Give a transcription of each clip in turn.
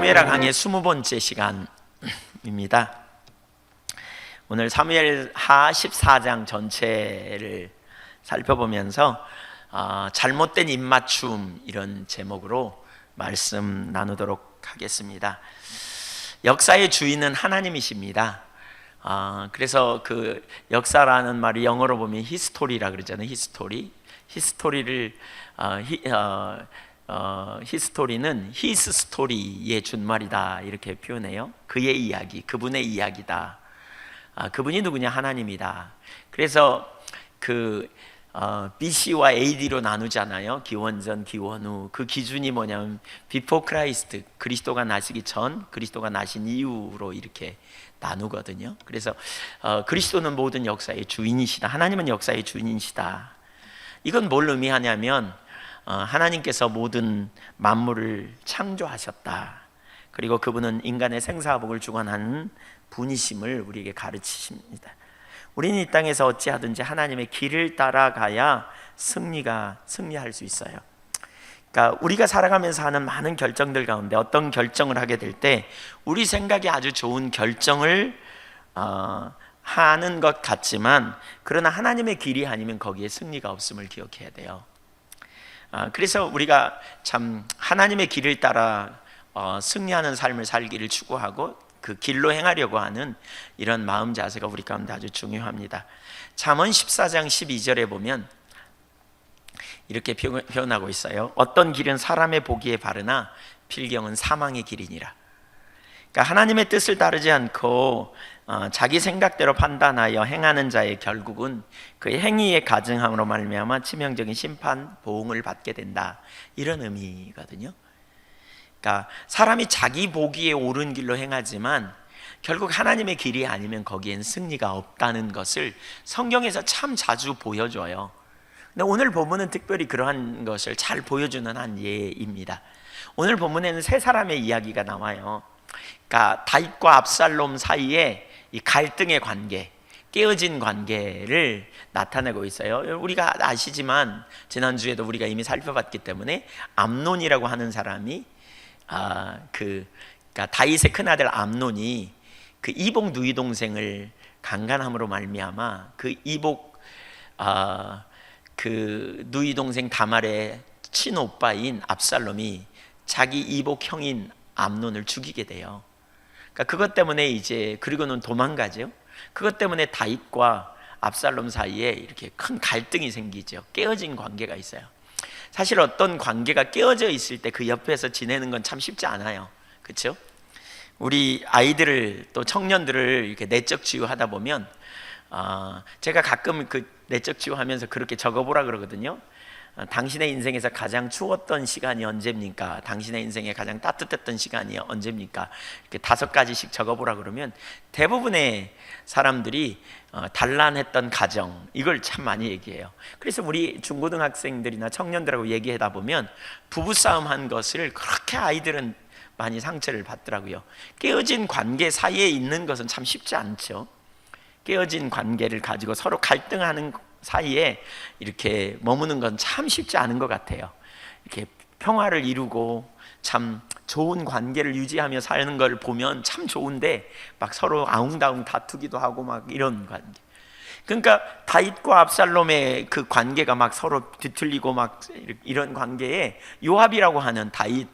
사무엘하 강의 20번째 시간입니다. 오늘 사무엘하 14장 전체를 살펴보면서 잘못된 입맞춤, 이런 제목으로 말씀 나누도록 하겠습니다. 역사의 주인은 하나님이십니다. 그래서 그 역사라는 말이 영어로 보면 히스토리라 그러잖아요. 히스토리를 히스토리는 히스 스토리의 준말이다, 이렇게 표현해요. 그의 이야기, 그분의 이야기다. 그분이 누구냐? 하나님이다. 그래서 BC와 AD로 나누잖아요. 기원전, 기원후. 그 기준이 뭐냐면 Before Christ, 그리스도가 나시기 전, 그리스도가 나신 이후로 이렇게 나누거든요. 그래서 그리스도는 모든 역사의 주인이시다. 하나님은 역사의 주인이시다. 이건 뭘 의미하냐면 하나님께서 모든 만물을 창조하셨다. 그리고 그분은 인간의 생사복을 주관하는 분이심을 우리에게 가르치십니다. 우리는 이 땅에서 어찌하든지 하나님의 길을 따라가야 승리할 수 있어요. 그러니까 우리가 살아가면서 하는 많은 결정들 가운데 어떤 결정을 하게 될 때 우리 생각이 아주 좋은 결정을 하는 것 같지만, 그러나 하나님의 길이 아니면 거기에 승리가 없음을 기억해야 돼요. 그래서 우리가 참 하나님의 길을 따라 승리하는 삶을 살기를 추구하고 그 길로 행하려고 하는 이런 마음 자세가 우리 가운데 아주 중요합니다. 잠언 14장 12절에 보면 이렇게 표현하고 있어요. 어떤 길은 사람의 보기에 바르나 필경은 사망의 길이니라. 그러니까 하나님의 뜻을 따르지 않고 자기 생각대로 판단하여 행하는 자의 결국은 그 행위의 가증함으로 말미암아 치명적인 심판, 보응을 받게 된다, 이런 의미거든요. 그러니까 사람이 자기 보기에 옳은 길로 행하지만 결국 하나님의 길이 아니면 거기엔 승리가 없다는 것을 성경에서 참 자주 보여줘요. 근데 오늘 본문은 특별히 그러한 것을 잘 보여주는 한 예입니다. 오늘 본문에는 세 사람의 이야기가 나와요. 그러니까 다윗과 압살롬 사이에 이 갈등의 관계, 깨어진 관계를 나타내고 있어요. 우리가 아시지만 지난주에도 우리가 이미 살펴봤기 때문에 암논이라고 하는 사람이 그러니까 다윗의 큰아들 암논이 그 이복 누이 동생을 강간함으로 말미암아 그 이복 그 누이 동생 다말의 친오빠인 압살롬이 자기 이복 형인 암논을 죽이게 돼요. 그러니까 그것 때문에 이제 그리고는 도망가죠. 그것 때문에 다윗과 압살롬 사이에 이렇게 큰 갈등이 생기죠. 깨어진 관계가 있어요. 사실 어떤 관계가 깨어져 있을 때 그 옆에서 지내는 건 참 쉽지 않아요. 그렇죠? 우리 아이들을, 또 청년들을 이렇게 내적 치유하다 보면 제가 가끔 그 내적 치유하면서 그렇게 적어보라 그러거든요. 당신의 인생에서 가장 추웠던 시간이 언제입니까? 당신의 인생에 가장 따뜻했던 시간이 언제입니까? 이렇게 5가지씩 적어보라 그러면 대부분의 사람들이 단란했던 가정, 이걸 참 많이 얘기해요. 그래서 우리 중고등학생들이나 청년들하고 얘기하다 보면 부부싸움 한 것을 그렇게 아이들은 많이 상처를 받더라고요. 깨어진 관계 사이에 있는 것은 참 쉽지 않죠. 깨어진 관계를 가지고 서로 갈등하는 사이에 이렇게 머무는 건 참 쉽지 않은 것 같아요. 이렇게 평화를 이루고 참 좋은 관계를 유지하며 사는 걸 보면 참 좋은데 막 서로 아웅다웅 다투기도 하고 막 이런 관계. 그러니까 다윗과 압살롬의 그 관계가 막 서로 뒤틀리고 막 이런 관계에 요압이라고 하는 다윗의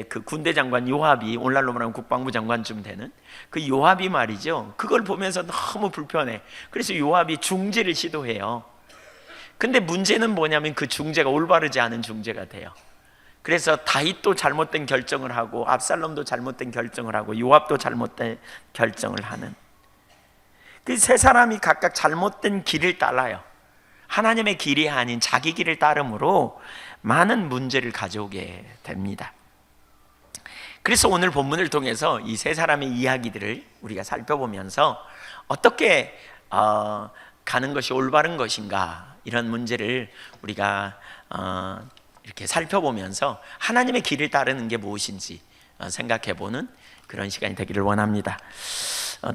그 군대 장관 요압이, 오늘날로 말하면 국방부 장관쯤 되는 그 요압이 말이죠. 그걸 보면서 너무 불편해. 그래서 요압이 중재를 시도해요. 근데 문제는 뭐냐면 그 중재가 올바르지 않은 중재가 돼요. 그래서 다윗도 잘못된 결정을 하고 압살롬도 잘못된 결정을 하고 요압도 잘못된 결정을 하는, 그 세 사람이 각각 잘못된 길을 따라요. 하나님의 길이 아닌 자기 길을 따름으로 많은 문제를 가져오게 됩니다. 그래서 오늘 본문을 통해서 이 세 사람의 이야기들을 우리가 살펴보면서 어떻게 가는 것이 올바른 것인가, 이런 문제를 우리가 이렇게 살펴보면서 하나님의 길을 따르는 게 무엇인지 생각해보는 그런 시간이 되기를 원합니다.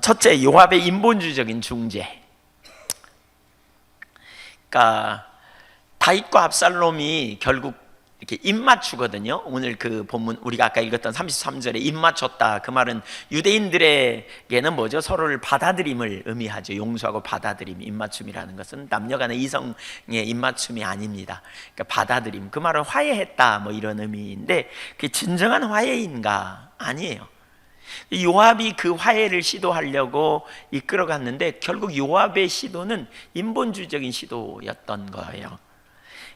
첫째, 요압의 인본주의적인 중재. 그러니까 다윗과 압살롬이 결국 이렇게 입맞추거든요. 오늘 그 본문 우리가 아까 읽었던 33절에 입맞췄다, 그 말은 유대인들에게는 뭐죠? 서로를 받아들임을 의미하죠. 용서하고 받아들임. 입맞춤이라는 것은 남녀간의 이성의 입맞춤이 아닙니다. 그러니까 받아들임, 그 말은 화해했다 뭐 이런 의미인데, 그게 진정한 화해인가? 아니에요. 요압이 그 화해를 시도하려고 이끌어갔는데 결국 요압의 시도는 인본주의적인 시도였던 거예요.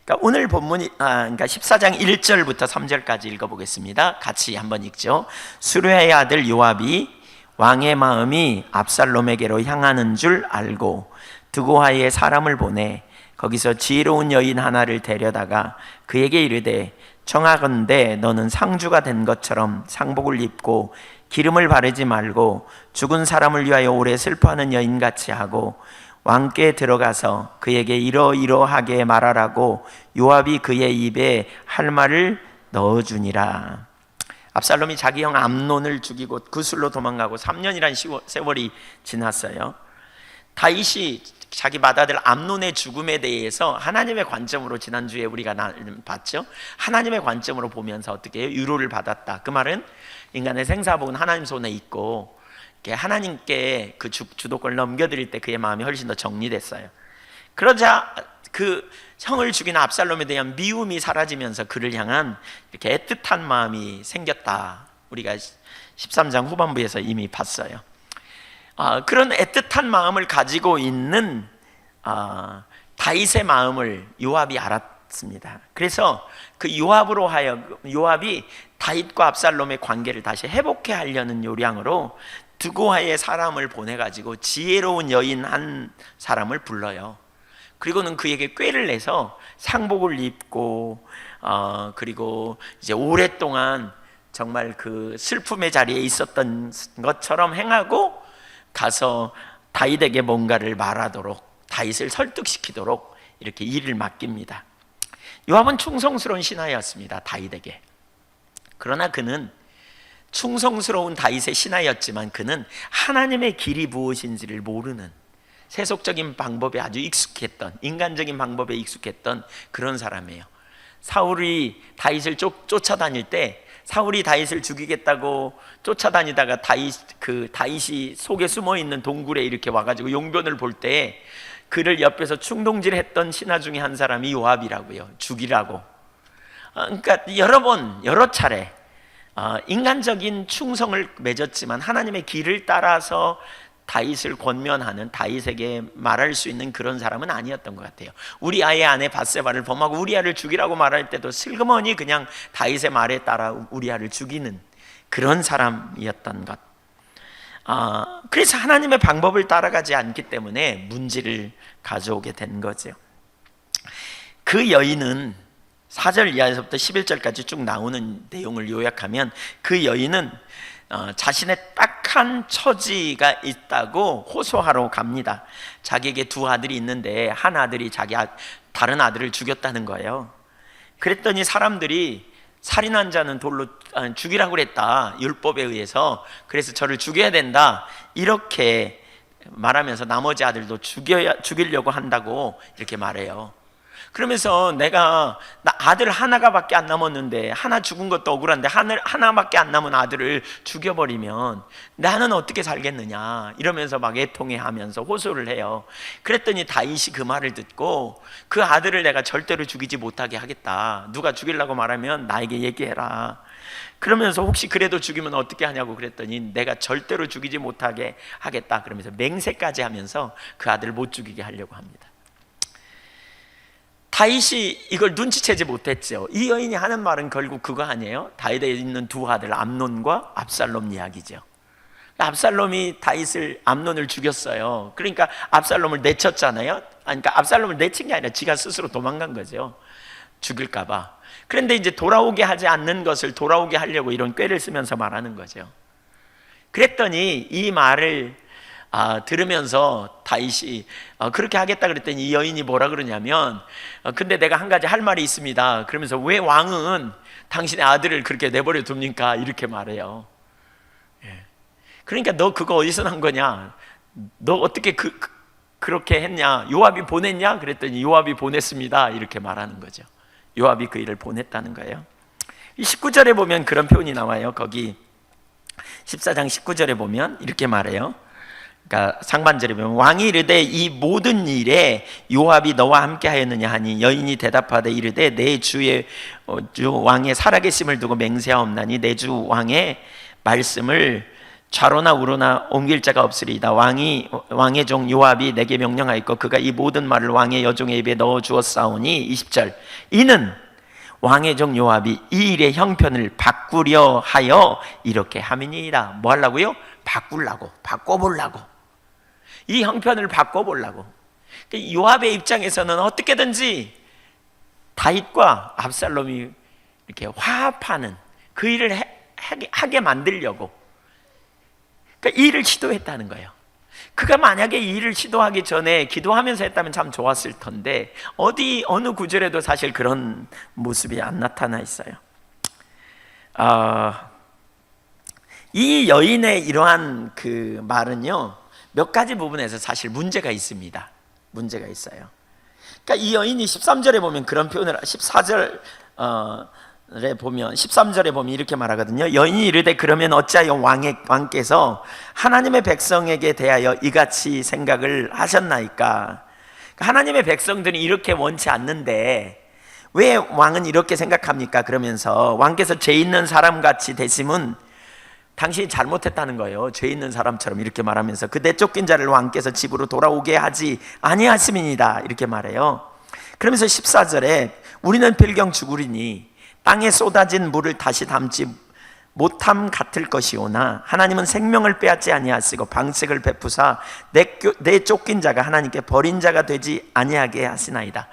그러니까 오늘 본문이 그러니까 14장 1절부터 3절까지 읽어보겠습니다. 같이 한번 읽죠. 수르야의 아들 요압이 왕의 마음이 압살롬에게로 향하는 줄 알고 드고하에 사람을 보내 거기서 지혜로운 여인 하나를 데려다가 그에게 이르되, 청하건대 너는 상주가 된 것처럼 상복을 입고 기름을 바르지 말고 죽은 사람을 위하여 오래 슬퍼하는 여인같이 하고 왕께 들어가서 그에게 이러이러하게 말하라고 요압이 그의 입에 할 말을 넣어주니라. 압살롬이 자기 형 암논을 죽이고 그술로 도망가고 3년이란 세월이 지났어요. 다윗이 자기 맏아들 암논의 죽음에 대해서 하나님의 관점으로 지난주에 우리가 봤죠. 하나님의 관점으로 보면서 어떻게 해요? 위로를 받았다. 그 말은 인간의 생사복은 하나님 손에 있고 하나님께 그 주도권을 넘겨드릴 때 그의 마음이 훨씬 더 정리됐어요. 그러자 그 형을 죽인 압살롬에 대한 미움이 사라지면서 그를 향한 이렇게 애틋한 마음이 생겼다. 우리가 13장 후반부에서 이미 봤어요. 그런 애틋한 마음을 가지고 있는 다윗의 마음을 요압이 알았습니다. 그래서 그 요압으로 하여금 요압이 다윗과 압살롬의 관계를 다시 회복해 하려는 요량으로 드고하의 사람을 보내가지고 지혜로운 여인 한 사람을 불러요. 그리고는 그에게 꾀를 내서 상복을 입고 그리고 이제 오랫동안 정말 그 슬픔의 자리에 있었던 것처럼 행하고 가서 다윗에게 뭔가를 말하도록, 다윗을 설득시키도록 이렇게 일을 맡깁니다. 요압은 충성스러운 신하였습니다, 다윗에게. 그러나 그는 충성스러운 다윗의 신하였지만 그는 하나님의 길이 무엇인지를 모르는, 세속적인 방법에 아주 익숙했던, 인간적인 방법에 익숙했던 그런 사람이에요. 사울이 다윗을 쫓아다닐 때 사울이 다윗을 죽이겠다고 쫓아다니다가 다윗이 속에 숨어있는 동굴에 이렇게 와가지고 용변을 볼 때 그를 옆에서 충동질했던 신하 중에 한 사람이 요압이라고요. 죽이라고. 그러니까 여러 차례 인간적인 충성을 맺었지만 하나님의 길을 따라서 다윗을 권면하는, 다윗에게 말할 수 있는 그런 사람은 아니었던 것 같아요. 우리아의 아내 밧세바를 범하고 우리아를 죽이라고 말할 때도 슬그머니 그냥 다윗의 말에 따라 우리아를 죽이는 그런 사람이었던 것. 그래서 하나님의 방법을 따라가지 않기 때문에 문제를 가져오게 된 거죠. 그 여인은 4절 이하에서부터 11절까지 쭉 나오는 내용을 요약하면 그 여인은 자신의 딱한 처지가 있다고 호소하러 갑니다. 자기에게 두 아들이 있는데 한 아들이 다른 아들을 죽였다는 거예요. 그랬더니 사람들이 살인한 자는 돌로 죽이라고 그랬다, 율법에 의해서. 그래서 저를 죽여야 된다 이렇게 말하면서 나머지 아들도 죽이려고 한다고 이렇게 말해요. 그러면서 나 아들 하나가밖에 안 남았는데, 하나 죽은 것도 억울한데 하나밖에 안 남은 아들을 죽여버리면 나는 어떻게 살겠느냐 이러면서 막 애통해하면서 호소를 해요. 그랬더니 다윗이 그 말을 듣고 그 아들을 내가 절대로 죽이지 못하게 하겠다, 누가 죽이려고 말하면 나에게 얘기해라. 그러면서 혹시 그래도 죽이면 어떻게 하냐고 그랬더니 내가 절대로 죽이지 못하게 하겠다 그러면서 맹세까지 하면서 그 아들을 못 죽이게 하려고 합니다. 다윗이 이걸 눈치채지 못했죠. 이 여인이 하는 말은 결국 그거 아니에요? 다윗에 있는 두 아들 암논과 압살롬 이야기죠. 압살롬이 암논을 죽였어요. 그러니까 압살롬을 내쳤잖아요. 그러니까 압살롬을 내친 게 아니라 지가 스스로 도망간 거죠, 죽일까 봐. 그런데 이제 돌아오게 하지 않는 것을 돌아오게 하려고 이런 꾀를 쓰면서 말하는 거죠. 그랬더니 이 말을 들으면서 다윗이 그렇게 하겠다 그랬더니 이 여인이 뭐라 그러냐면, 근데 내가 한 가지 할 말이 있습니다. 그러면서 왜 왕은 당신의 아들을 그렇게 내버려 둡니까? 이렇게 말해요. 그러니까 너 그거 어디서 난 거냐? 너 어떻게 그렇게 했냐? 요압이 보냈냐? 그랬더니 요압이 보냈습니다 이렇게 말하는 거죠. 요압이 그 일을 보냈다는 거예요. 19절에 보면 그런 표현이 나와요. 거기 14장 19절에 보면 이렇게 말해요. 그러니까 상반절에 보면 왕이 이르되 이 모든 일에 요압이 너와 함께 하였느냐 하니 여인이 대답하되 이르되 내 주의 주 왕의 살아계심을 두고 맹세하옵나니 내 주 왕의 말씀을 좌로나 우로나 옮길 자가 없으리이다. 왕의 종 요압이 내게 명령하였고 그가 이 모든 말을 왕의 여종의 입에 넣어 주었사오니 20절 이는 왕의 종 요압이 이 일의 형편을 바꾸려 하여 이렇게 함이니이다. 뭐 하려고요? 바꿔보려고. 이 형편을 바꿔보려고. 요압의 입장에서는 어떻게든지 다윗과 압살롬이 이렇게 화합하는 그 일을 하게 만들려고 이 일을 시도했다는 거예요. 그가 만약에 이 일을 시도하기 전에 기도하면서 했다면 참 좋았을 텐데 어느 구절에도 사실 그런 모습이 안 나타나 있어요. 이 여인의 이러한 그 말은요 몇 가지 부분에서 사실 문제가 있습니다. 문제가 있어요. 그러니까 이 여인이 13절에 보면 그런 표현을 14절에 보면 13절에 보면 이렇게 말하거든요. 여인이 이르되 그러면 어찌하여 왕께서 하나님의 백성에게 대하여 이같이 생각을 하셨나이까? 하나님의 백성들이 이렇게 원치 않는데 왜 왕은 이렇게 생각합니까? 그러면서 왕께서 죄 있는 사람같이 되심은 당신이 잘못했다는 거예요. 죄 있는 사람처럼 이렇게 말하면서 그 내쫓긴 자를 왕께서 집으로 돌아오게 하지 아니하심이니이다 이렇게 말해요. 그러면서 14절에 우리는 필경 죽으리니 땅에 쏟아진 물을 다시 담지 못함 같을 것이오나 하나님은 생명을 빼앗지 아니하시고 방책을 베푸사 내쫓긴 자가 하나님께 버린 자가 되지 아니하게 하시나이다.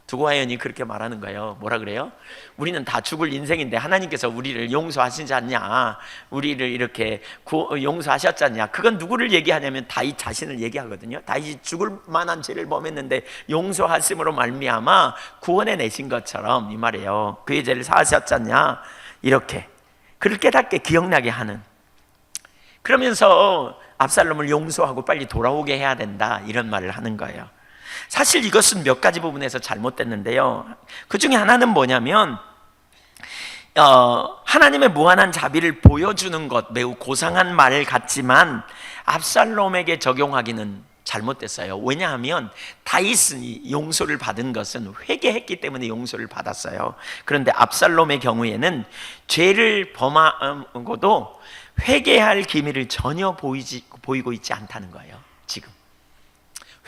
두고아연이 그렇게 말하는 거예요. 뭐라 그래요? 우리는 다 죽을 인생인데 하나님께서 우리를 용서하시지 않냐, 우리를 이렇게 용서하셨지 않냐. 그건 누구를 얘기하냐면 다윗 자신을 얘기하거든요. 다윗이 죽을 만한 죄를 범했는데 용서하심으로 말미암아 구원해 내신 것처럼 이 말이에요. 그의 죄를 사하셨지 않냐, 이렇게 그를 깨닫게 기억나게 하는, 그러면서 압살롬을 용서하고 빨리 돌아오게 해야 된다 이런 말을 하는 거예요. 사실 이것은 몇 가지 부분에서 잘못됐는데요. 그 중에 하나는 뭐냐면 하나님의 무한한 자비를 보여주는 것, 매우 고상한 말 같지만 압살롬에게 적용하기는 잘못됐어요. 왜냐하면 다윗이 용서를 받은 것은 회개했기 때문에 용서를 받았어요. 그런데 압살롬의 경우에는 죄를 범하고도 회개할 기미를 전혀 보이고 있지 않다는 거예요. 지금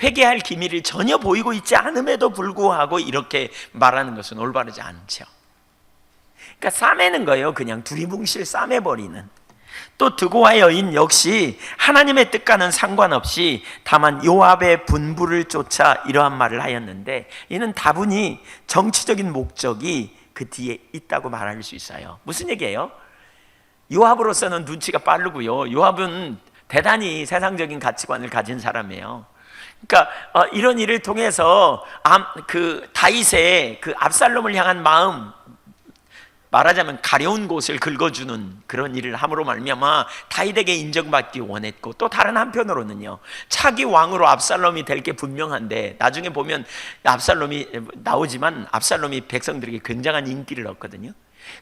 회개할 기미를 전혀 보이고 있지 않음에도 불구하고 이렇게 말하는 것은 올바르지 않죠. 그러니까 싸매는 거예요. 그냥 두리뭉실 싸매버리는. 또 드고와 여인 역시 하나님의 뜻과는 상관없이 다만 요압의 분부를 쫓아 이러한 말을 하였는데 이는 다분히 정치적인 목적이 그 뒤에 있다고 말할 수 있어요. 무슨 얘기예요? 요압으로서는 눈치가 빠르고요, 요압은 대단히 세상적인 가치관을 가진 사람이에요. 그러니까 이런 일을 통해서 그 다윗의 그 압살롬을 향한 마음, 말하자면 가려운 곳을 긁어주는 그런 일을 함으로 말미암아 다윗에게 인정받기 원했고, 또 다른 한편으로는요, 차기 왕으로 압살롬이 될 게 분명한데 나중에 보면 압살롬이 나오지만 압살롬이 백성들에게 굉장한 인기를 얻거든요.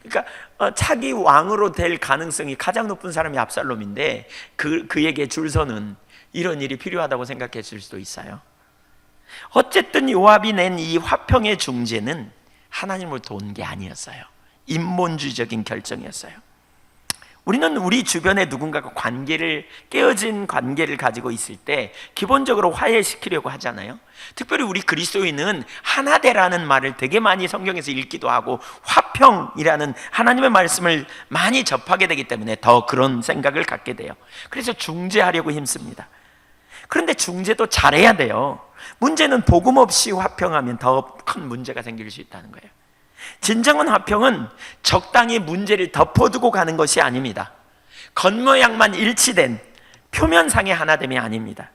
그러니까 차기 왕으로 될 가능성이 가장 높은 사람이 압살롬인데 그에게 줄 서는 이런 일이 필요하다고 생각했을 수도 있어요. 어쨌든 요압이 낸 이 화평의 중재는 하나님으로부터 온 게 아니었어요. 인본주의적인 결정이었어요. 우리는 우리 주변에 누군가가 깨어진 관계를 가지고 있을 때 기본적으로 화해시키려고 하잖아요. 특별히 우리 그리스도인은 하나되라는 말을 되게 많이 성경에서 읽기도 하고 화평이라는 하나님의 말씀을 많이 접하게 되기 때문에 더 그런 생각을 갖게 돼요. 그래서 중재하려고 힘씁니다. 그런데 중재도 잘해야 돼요. 문제는 복음 없이 화평하면 더 큰 문제가 생길 수 있다는 거예요. 진정한 화평은 적당히 문제를 덮어두고 가는 것이 아닙니다. 겉모양만 일치된 표면상의 하나됨이 아닙니다.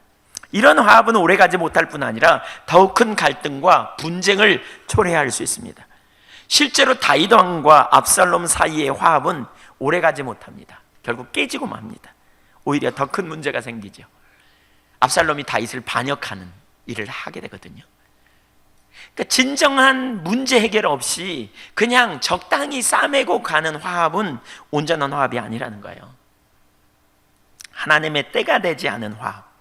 이런 화합은 오래가지 못할 뿐 아니라 더욱 큰 갈등과 분쟁을 초래할 수 있습니다. 실제로 다윗 왕과 압살롬 사이의 화합은 오래가지 못합니다. 결국 깨지고 맙니다. 오히려 더 큰 문제가 생기죠. 압살롬이 다윗을 반역하는 일을 하게 되거든요. 그러니까 진정한 문제 해결 없이 그냥 적당히 싸매고 가는 화합은 온전한 화합이 아니라는 거예요. 하나님의 때가 되지 않은 화합,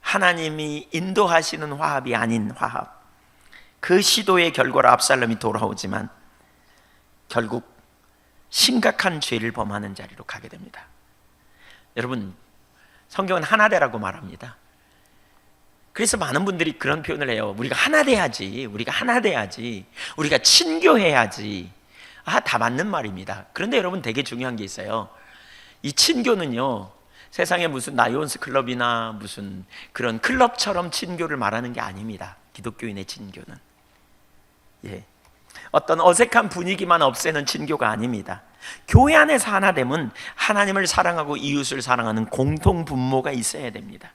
하나님이 인도하시는 화합이 아닌 화합, 그 시도의 결과로 압살롬이 돌아오지만 결국 심각한 죄를 범하는 자리로 가게 됩니다. 여러분, 성경은 하나 되라고 말합니다. 그래서 많은 분들이 그런 표현을 해요. 우리가 하나 돼야지, 우리가 하나 돼야지, 우리가 친교해야지. 다 맞는 말입니다. 그런데 여러분, 되게 중요한 게 있어요. 이 친교는요, 세상에 무슨 나이온스 클럽이나 무슨 그런 클럽처럼 친교를 말하는 게 아닙니다. 기독교인의 친교는 어떤 어색한 분위기만 없애는 친교가 아닙니다. 교회 안에서 하나됨은 하나님을 사랑하고 이웃을 사랑하는 공통 분모가 있어야 됩니다.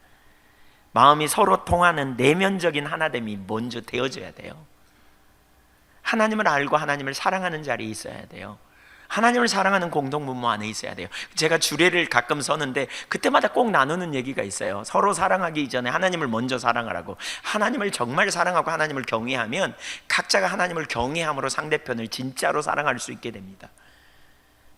마음이 서로 통하는 내면적인 하나됨이 먼저 되어져야 돼요. 하나님을 알고 하나님을 사랑하는 자리에 있어야 돼요. 하나님을 사랑하는 공동 분모 안에 있어야 돼요. 제가 주례를 가끔 서는데 그때마다 꼭 나누는 얘기가 있어요. 서로 사랑하기 이전에 하나님을 먼저 사랑하라고. 하나님을 정말 사랑하고 하나님을 경외하면 각자가 하나님을 경외함으로 상대편을 진짜로 사랑할 수 있게 됩니다.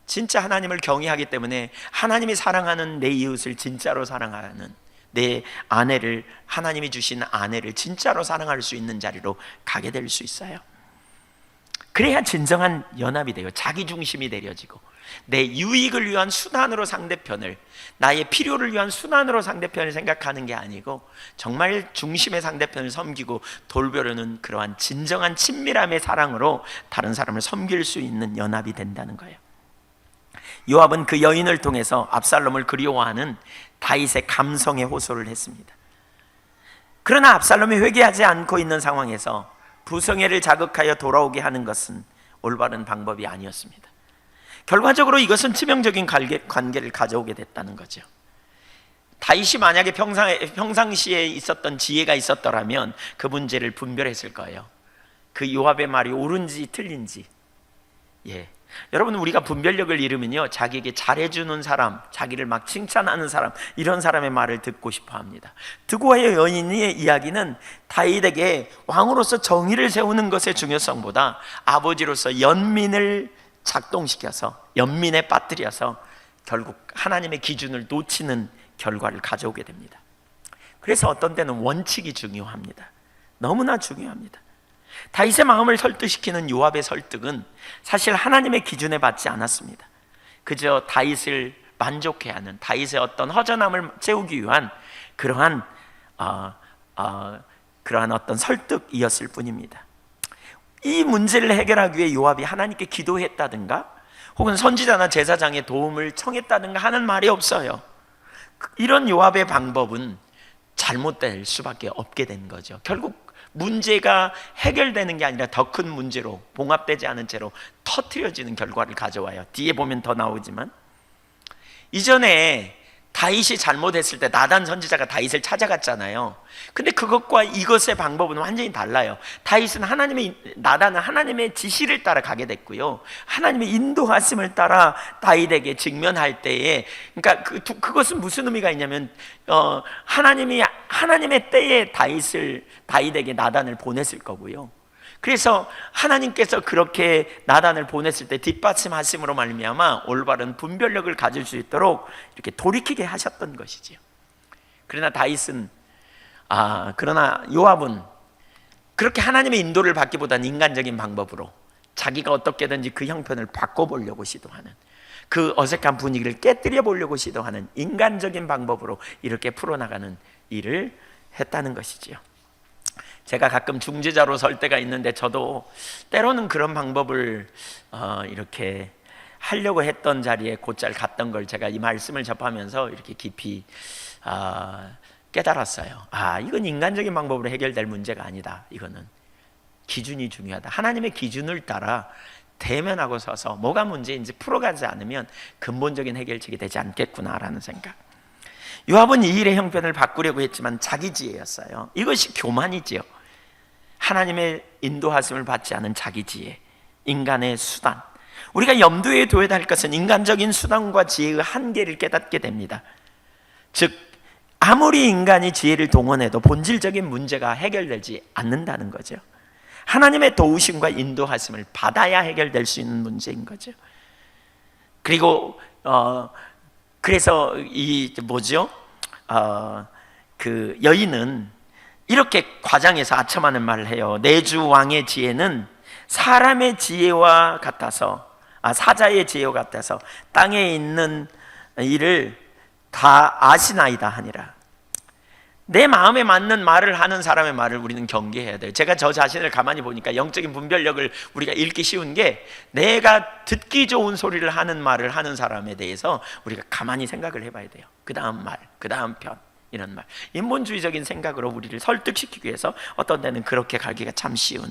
진짜 하나님을 경외하기 때문에 하나님이 사랑하는 내 이웃을 진짜로 사랑하는, 내 아내를, 하나님이 주신 아내를 진짜로 사랑할 수 있는 자리로 가게 될 수 있어요. 그래야 진정한 연합이 돼요. 자기 중심이 내려지고 내 유익을 위한 수단으로 상대편을, 나의 필요를 위한 수단으로 상대편을 생각하는 게 아니고 정말 중심의 상대편을 섬기고 돌보려는 그러한 진정한 친밀함의 사랑으로 다른 사람을 섬길 수 있는 연합이 된다는 거예요. 요압은 그 여인을 통해서 압살롬을 그리워하는 다윗의 감성에 호소를 했습니다. 그러나 압살롬이 회개하지 않고 있는 상황에서 부성애를 자극하여 돌아오게 하는 것은 올바른 방법이 아니었습니다. 결과적으로 이것은 치명적인 관계를 가져오게 됐다는 거죠. 다윗이 만약에 평상시에 있었던 지혜가 있었더라면 그 문제를 분별했을 거예요. 그 요압의 말이 옳은지 틀린지. 여러분, 우리가 분별력을 잃으면요, 자기에게 잘해주는 사람, 자기를 막 칭찬하는 사람, 이런 사람의 말을 듣고 싶어 합니다. 드고아의 여인의 이야기는 다윗에게 왕으로서 정의를 세우는 것의 중요성보다 아버지로서 연민을 작동시켜서, 연민에 빠뜨려서 결국 하나님의 기준을 놓치는 결과를 가져오게 됩니다. 그래서 어떤 때는 원칙이 중요합니다. 너무나 중요합니다. 다윗의 마음을 설득시키는 요압의 설득은 사실 하나님의 기준에 받지 않았습니다. 그저 다윗을 만족해 하는, 다윗의 어떤 허전함을 채우기 위한 그러한 어떤 설득이었을 뿐입니다. 이 문제를 해결하기 위해 요압이 하나님께 기도했다든가 혹은 선지자나 제사장의 도움을 청했다든가 하는 말이 없어요. 이런 요압의 방법은 잘못될 수밖에 없게 된 거죠. 결국 문제가 해결되는 게 아니라 더 큰 문제로, 봉합되지 않은 채로 터뜨려지는 결과를 가져와요. 뒤에 보면 더 나오지만, 이전에 다윗이 잘못했을 때 나단 선지자가 다윗을 찾아갔잖아요. 근데 그것과 이것의 방법은 완전히 달라요. 나단은 하나님의 지시를 따라 가게 됐고요, 하나님의 인도하심을 따라 다윗에게 직면할 때에, 그러니까 그것은 무슨 의미가 있냐면 하나님의 때에 다윗에게 나단을 보냈을 거고요. 그래서 하나님께서 그렇게 나단을 보냈을 때 뒷받침하심으로 말미암아 올바른 분별력을 가질 수 있도록 이렇게 돌이키게 하셨던 것이지요. 그러나 요압은 그렇게 하나님의 인도를 받기보다는 인간적인 방법으로 자기가 어떻게든지 그 형편을 바꿔보려고 시도하는, 그 어색한 분위기를 깨뜨려 보려고 시도하는 인간적인 방법으로 이렇게 풀어나가는 일을 했다는 것이지요. 제가 가끔 중재자로 설 때가 있는데 저도 때로는 그런 방법을 이렇게 하려고 했던 자리에 곧잘 갔던 걸 제가 이 말씀을 접하면서 이렇게 깊이 깨달았어요. 이건 인간적인 방법으로 해결될 문제가 아니다. 이거는 기준이 중요하다. 하나님의 기준을 따라 대면하고 서서 뭐가 문제인지 풀어가지 않으면 근본적인 해결책이 되지 않겠구나라는 생각. 요압은 이 일의 형편을 바꾸려고 했지만 자기 지혜였어요. 이것이 교만이지요. 하나님의 인도하심을 받지 않은 자기 지혜, 인간의 수단. 우리가 염두에 둬야 할 것은 인간적인 수단과 지혜의 한계를 깨닫게 됩니다. 즉, 아무리 인간이 지혜를 동원해도 본질적인 문제가 해결되지 않는다는 거죠. 하나님의 도우심과 인도하심을 받아야 해결될 수 있는 문제인 거죠. 그리고 그래서 이 뭐죠? 그 여인은 이렇게 과장해서 아첨하는 말을 해요. 내 주 왕의 지혜는 사람의 지혜와 같아서, 사자의 지혜와 같아서 땅에 있는 일을 다 아시나이다 하니라. 내 마음에 맞는 말을 하는 사람의 말을 우리는 경계해야 돼요. 제가 저 자신을 가만히 보니까 영적인 분별력을 우리가 잃기 쉬운 게, 내가 듣기 좋은 소리를 하는 말을 하는 사람에 대해서 우리가 가만히 생각을 해봐야 돼요. 그 다음 말, 그 다음 편, 이런 말. 인본주의적인 생각으로 우리를 설득시키기 위해서 어떤 데는 그렇게 가기가 참 쉬운,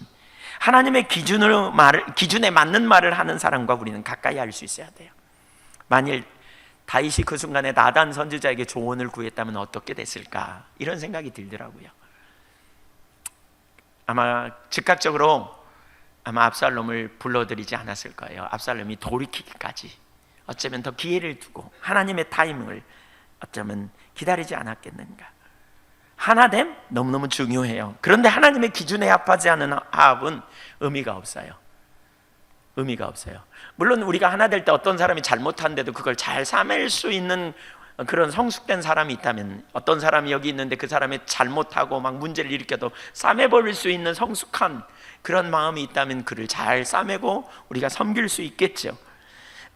하나님의 기준에 맞는 말을 하는 사람과 우리는 가까이 할 수 있어야 돼요. 만일 다윗이 그 순간에 나단 선지자에게 조언을 구했다면 어떻게 됐을까, 이런 생각이 들더라고요. 아마 즉각적으로 압살롬을 불러들이지 않았을 거예요. 압살롬이 돌이키기까지 어쩌면 더 기회를 두고 하나님의 타이밍을 어쩌면 기다리지 않았겠는가. 하나됨 너무너무 중요해요. 그런데 하나님의 기준에 합하지 않은 화합은 의미가 없어요. 의미가 없어요. 물론 우리가 하나 될 때 어떤 사람이 잘못한데도 그걸 잘 싸맬 수 있는 그런 성숙된 사람이 있다면, 어떤 사람이 여기 있는데 그 사람이 잘못하고 막 문제를 일으켜도 싸매버릴 수 있는 성숙한 그런 마음이 있다면 그를 잘 싸매고 우리가 섬길 수 있겠죠.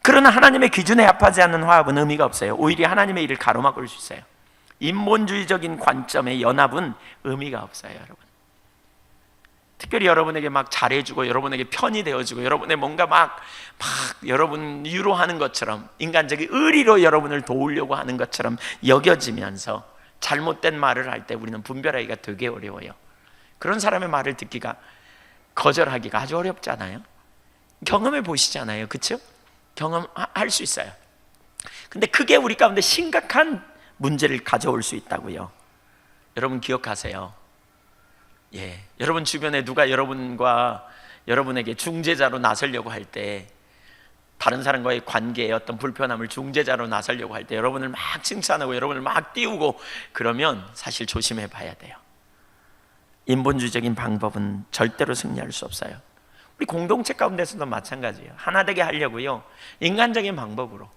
그러나 하나님의 기준에 합하지 않는 화합은 의미가 없어요. 오히려 하나님의 일을 가로막을 수 있어요. 인본주의적인 관점의 연합은 의미가 없어요, 여러분. 특별히 여러분에게 막 잘해주고 여러분에게 편이 되어주고 여러분의 뭔가 막 여러분 위로하는 것처럼, 인간적인 의리로 여러분을 도우려고 하는 것처럼 여겨지면서 잘못된 말을 할 때 우리는 분별하기가 되게 어려워요. 그런 사람의 말을 듣기가, 거절하기가 아주 어렵잖아요. 경험해 보시잖아요, 그렇죠? 경험할 수 있어요. 근데 그게 우리 가운데 심각한 문제를 가져올 수 있다고요. 여러분 기억하세요. 여러분 주변에 누가 여러분에게 중재자로 나서려고 할 때, 다른 사람과의 관계에 어떤 불편함을 중재자로 나서려고 할 때 여러분을 막 칭찬하고 여러분을 막 띄우고 그러면 사실 조심해 봐야 돼요. 인본주의적인 방법은 절대로 승리할 수 없어요. 우리 공동체 가운데서도 마찬가지예요. 하나 되게 하려고요, 인간적인 방법으로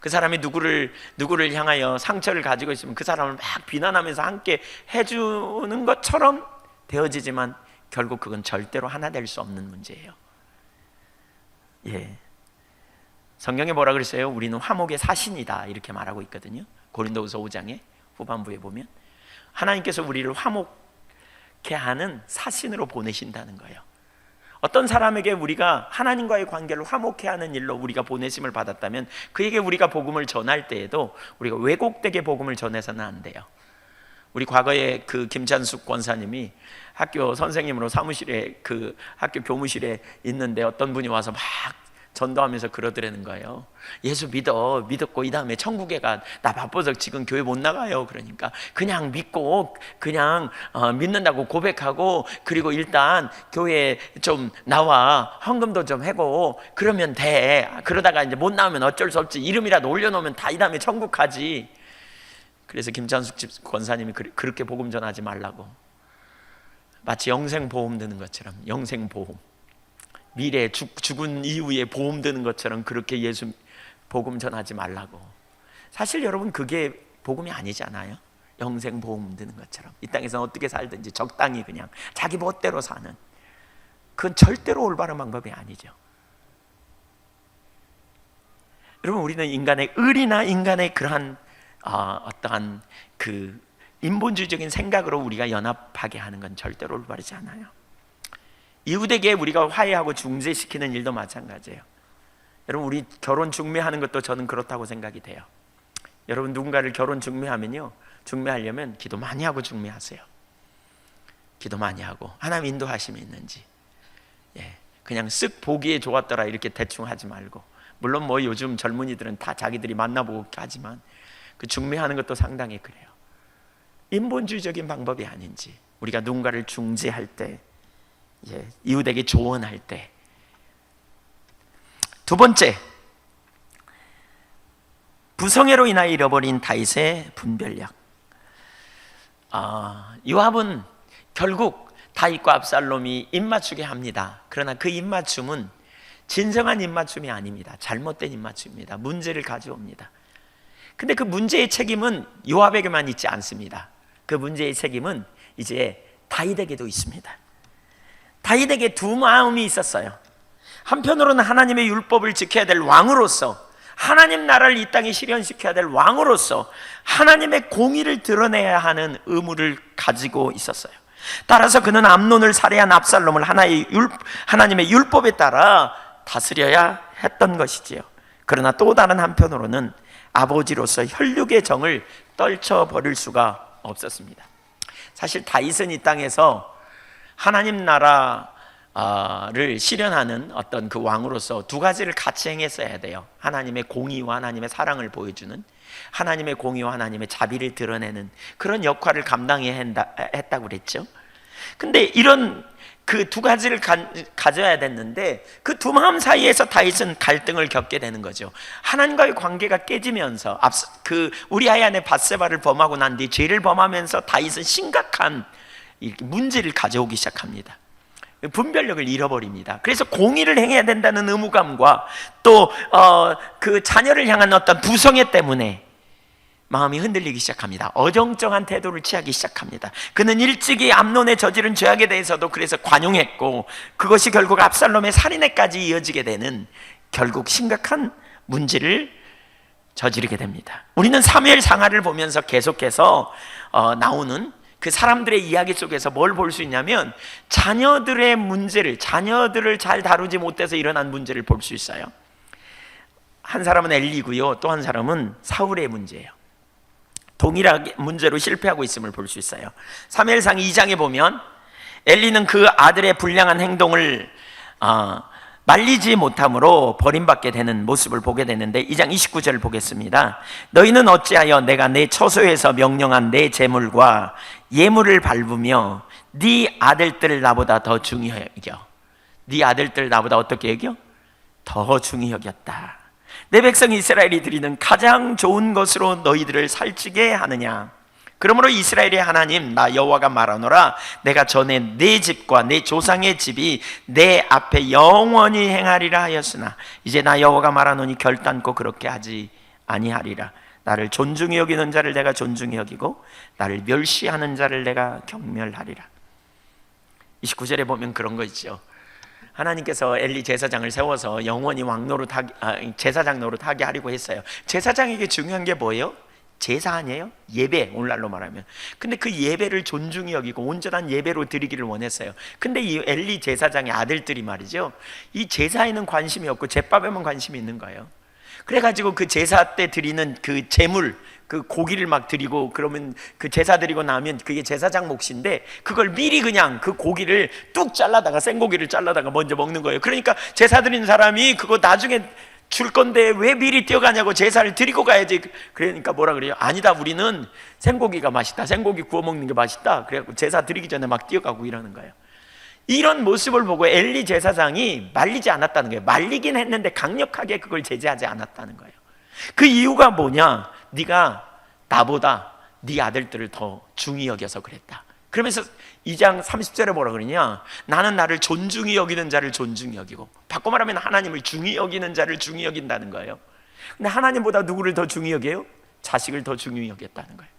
그 사람이 누구를 향하여 상처를 가지고 있으면 그 사람을 막 비난하면서 함께 해주는 것처럼 되어지지만 결국 그건 절대로 하나 될 수 없는 문제예요. 성경에 뭐라 그랬어요? 우리는 화목의 사신이다, 이렇게 말하고 있거든요. 고린도후서 5장에 후반부에 보면 하나님께서 우리를 화목케 하는 사신으로 보내신다는 거예요. 어떤 사람에게 우리가 하나님과의 관계를 화목케 하는 일로 우리가 보내심을 받았다면 그에게 우리가 복음을 전할 때에도 우리가 왜곡되게 복음을 전해서는 안 돼요. 우리 과거에 그 김찬숙 권사님이 학교 선생님으로 사무실에, 그 학교 교무실에 있는데 어떤 분이 와서 막 전도하면서 그러더라는 거예요. 예수 믿었고 이 다음에 천국에 가, 나 바빠서 지금 교회 못 나가요. 그러니까 그냥 믿고 그냥 믿는다고 고백하고, 그리고 일단 교회에 좀 나와 헌금도 좀 하고 그러면 돼. 그러다가 이제 못 나오면 어쩔 수 없지. 이름이라도 올려놓으면 다 이 다음에 천국 가지. 그래서 김찬숙 집 권사님이 그렇게 복음 전하지 말라고, 마치 영생보험 드는 것처럼, 영생보험, 미래에 죽은 이후에 보험 드는 것처럼 그렇게 예수 복음 전하지 말라고. 사실 여러분 그게 복음이 아니잖아요. 영생보험 드는 것처럼 이 땅에서 어떻게 살든지 적당히 그냥 자기 멋대로 사는, 그건 절대로 올바른 방법이 아니죠. 여러분, 우리는 인간의 의리나 인간의 그러한 어떠한 그 인본주의적인 생각으로 우리가 연합하게 하는 건 절대로 올바르지 않아요. 이웃에게 우리가 화해하고 중재시키는 일도 마찬가지예요. 여러분, 우리 결혼 중매하는 것도 저는 그렇다고 생각이 돼요. 여러분, 누군가를 결혼 중매하면요, 중매하려면 기도 많이 하고 중매하세요. 기도 많이 하고 하나님 인도하심이 있는지, 그냥 쓱 보기에 좋았더라 이렇게 대충 하지 말고, 물론 뭐 요즘 젊은이들은 다 자기들이 만나보고 하지만 그 중매하는 것도 상당히 그래요. 인본주의적인 방법이 아닌지, 우리가 누군가를 중재할 때, 이웃에게 조언할 때. 두 번째, 부성애로 인하여 잃어버린 다윗의 분별력. 요압은 결국 다윗과 압살롬이 입맞추게 합니다. 그러나 그 입맞춤은 진정한 입맞춤이 아닙니다. 잘못된 입맞춤입니다. 문제를 가져옵니다. 근데 그 문제의 책임은 요압에게만 있지 않습니다. 그 문제의 책임은 이제 다윗에게도 있습니다. 다윗에게 두 마음이 있었어요. 한편으로는 하나님의 율법을 지켜야 될 왕으로서, 하나님 나라를 이 땅에 실현시켜야 될 왕으로서 하나님의 공의를 드러내야 하는 의무를 가지고 있었어요. 따라서 그는 암논을 살해한 압살롬을 하나님의 율법에 따라 다스려야 했던 것이지요. 그러나 또 다른 한편으로는 아버지로서 혈육의 정을 떨쳐버릴 수가 없었습니다. 사실 다윗은 이 땅에서 하나님 나라를 실현하는 어떤 그 왕으로서 두 가지를 같이 행했어야 돼요. 하나님의 공의와 하나님의 사랑을 보여주는, 하나님의 공의와 하나님의 자비를 드러내는 그런 역할을 감당해야 했다고 그랬죠. 근데 이런 그 두 가지를 가져야 됐는데 그 두 마음 사이에서 다윗은 갈등을 겪게 되는 거죠. 하나님과의 관계가 깨지면서 그 우리아의 아내 밧세바를 범하고 난 뒤 죄를 범하면서 다윗은 심각한 문제를 가져오기 시작합니다. 분별력을 잃어버립니다. 그래서 공의를 행해야 된다는 의무감과 또 그 자녀를 향한 어떤 부성애 때문에 마음이 흔들리기 시작합니다. 어정쩡한 태도를 취하기 시작합니다. 그는 일찍이 암논의 저지른 죄악에 대해서도 그래서 관용했고, 그것이 결국 압살롬의 살인에까지 이어지게 되는 결국 심각한 문제를 저지르게 됩니다. 우리는 사무엘 상하를 보면서 계속해서 나오는 그 사람들의 이야기 속에서 뭘 볼 수 있냐면 자녀들의 문제를, 자녀들을 잘 다루지 못해서 일어난 문제를 볼 수 있어요. 한 사람은 엘리고요, 또 한 사람은 사울의 문제예요. 동일하게 문제로 실패하고 있음을 볼 수 있어요. 사무엘상 2장에 보면 엘리는 그 아들의 불량한 행동을 말리지 못함으로 버림받게 되는 모습을 보게 되는데, 2장 29절을 보겠습니다. 너희는 어찌하여 내가 내 처소에서 명령한 내 재물과 예물을 밟으며 네 아들들을 나보다 더 중히 여겨. 네 아들들 나보다 어떻게 여겨? 더 중히 여겼다. 내 백성 이스라엘이 드리는 가장 좋은 것으로 너희들을 살찌게 하느냐. 그러므로 이스라엘의 하나님 나 여호와가 말하노라. 내가 전에 내 집과 내 조상의 집이 내 앞에 영원히 행하리라 하였으나 이제 나 여호와가 말하노니 결단코 그렇게 하지 아니하리라. 나를 존중히 여기는 자를 내가 존중히 여기고 나를 멸시하는 자를 내가 경멸하리라. 29절에 보면 그런 거 있죠. 하나님께서 엘리 제사장을 세워서 영원히 제사장 노릇하게 하려고 했어요. 제사장에게 중요한 게 뭐예요? 제사 아니에요? 예배, 오늘날로 말하면. 근데 그 예배를 존중히 여기고 온전한 예배로 드리기를 원했어요. 근데 이 엘리 제사장의 아들들이 말이죠, 이 제사에는 관심이 없고 제밥에만 관심이 있는 거예요. 그래가지고 그 제사 때 드리는 그 제물, 그 고기를 막 드리고, 그러면 그 제사 드리고 나면 그게 제사장 몫인데 그걸 미리 그냥 그 고기를 뚝 잘라다가, 생고기를 잘라다가 먼저 먹는 거예요. 그러니까 제사 드리는 사람이 그거 나중에 줄 건데 왜 미리 뛰어가냐고, 제사를 드리고 가야지. 그러니까 뭐라 그래요? 아니다, 우리는 생고기가 맛있다, 생고기 구워 먹는 게 맛있다. 그래갖고 제사 드리기 전에 막 뛰어가고 이러는 거예요. 이런 모습을 보고 엘리 제사장이 말리지 않았다는 거예요. 말리긴 했는데 강력하게 그걸 제재하지 않았다는 거예요. 그 이유가 뭐냐? 네가 나보다 네 아들들을 더 중히 여겨서 그랬다. 그러면서 2장 30절에 뭐라 그러냐? 나는 나를 존중히 여기는 자를 존중히 여기고, 바꿔 말하면 하나님을 중히 여기는 자를 중히 여긴다는 거예요. 근데 하나님보다 누구를 더 중히 여겨요? 자식을 더 중히 여겼다는 거예요.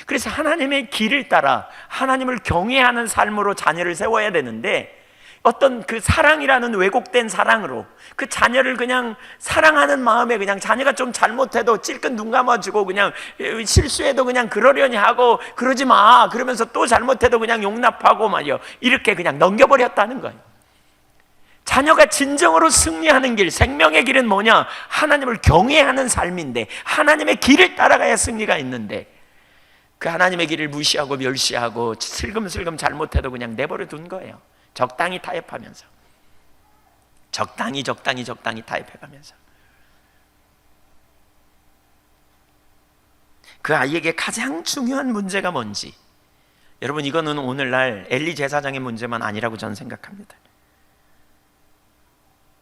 그래서 하나님의 길을 따라 하나님을 경외하는 삶으로 자녀를 세워야 되는데, 어떤 그 사랑이라는 왜곡된 사랑으로 그 자녀를 그냥 사랑하는 마음에 그냥 자녀가 좀 잘못해도 찔끔 눈 감아주고, 그냥 실수해도 그냥 그러려니 하고 그러지 마 그러면서 또 잘못해도 그냥 용납하고 말이요, 이렇게 그냥 넘겨버렸다는 거예요. 자녀가 진정으로 승리하는 길, 생명의 길은 뭐냐? 하나님을 경외하는 삶인데, 하나님의 길을 따라가야 승리가 있는데, 그 하나님의 길을 무시하고 멸시하고 슬금슬금 잘못해도 그냥 내버려 둔 거예요. 적당히 타협하면서, 적당히 타협해가면서. 그 아이에게 가장 중요한 문제가 뭔지, 여러분, 이거는 오늘날 엘리 제사장의 문제만 아니라고 저는 생각합니다.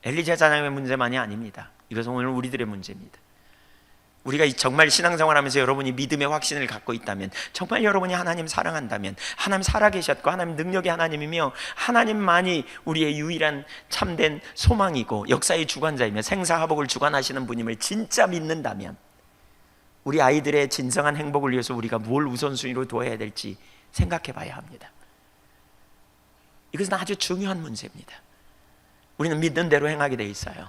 엘리 제사장의 문제만이 아닙니다. 이것은 오늘 우리들의 문제입니다. 우리가 정말 신앙생활하면서 여러분이 믿음의 확신을 갖고 있다면, 정말 여러분이 하나님 사랑한다면, 하나님 살아계셨고 하나님 능력의 하나님이며 하나님만이 우리의 유일한 참된 소망이고 역사의 주관자이며 생사화복을 주관하시는 분임을 진짜 믿는다면, 우리 아이들의 진정한 행복을 위해서 우리가 뭘 우선순위로 둬야 될지 생각해 봐야 합니다. 이것은 아주 중요한 문제입니다. 우리는 믿는 대로 행하게 돼 있어요.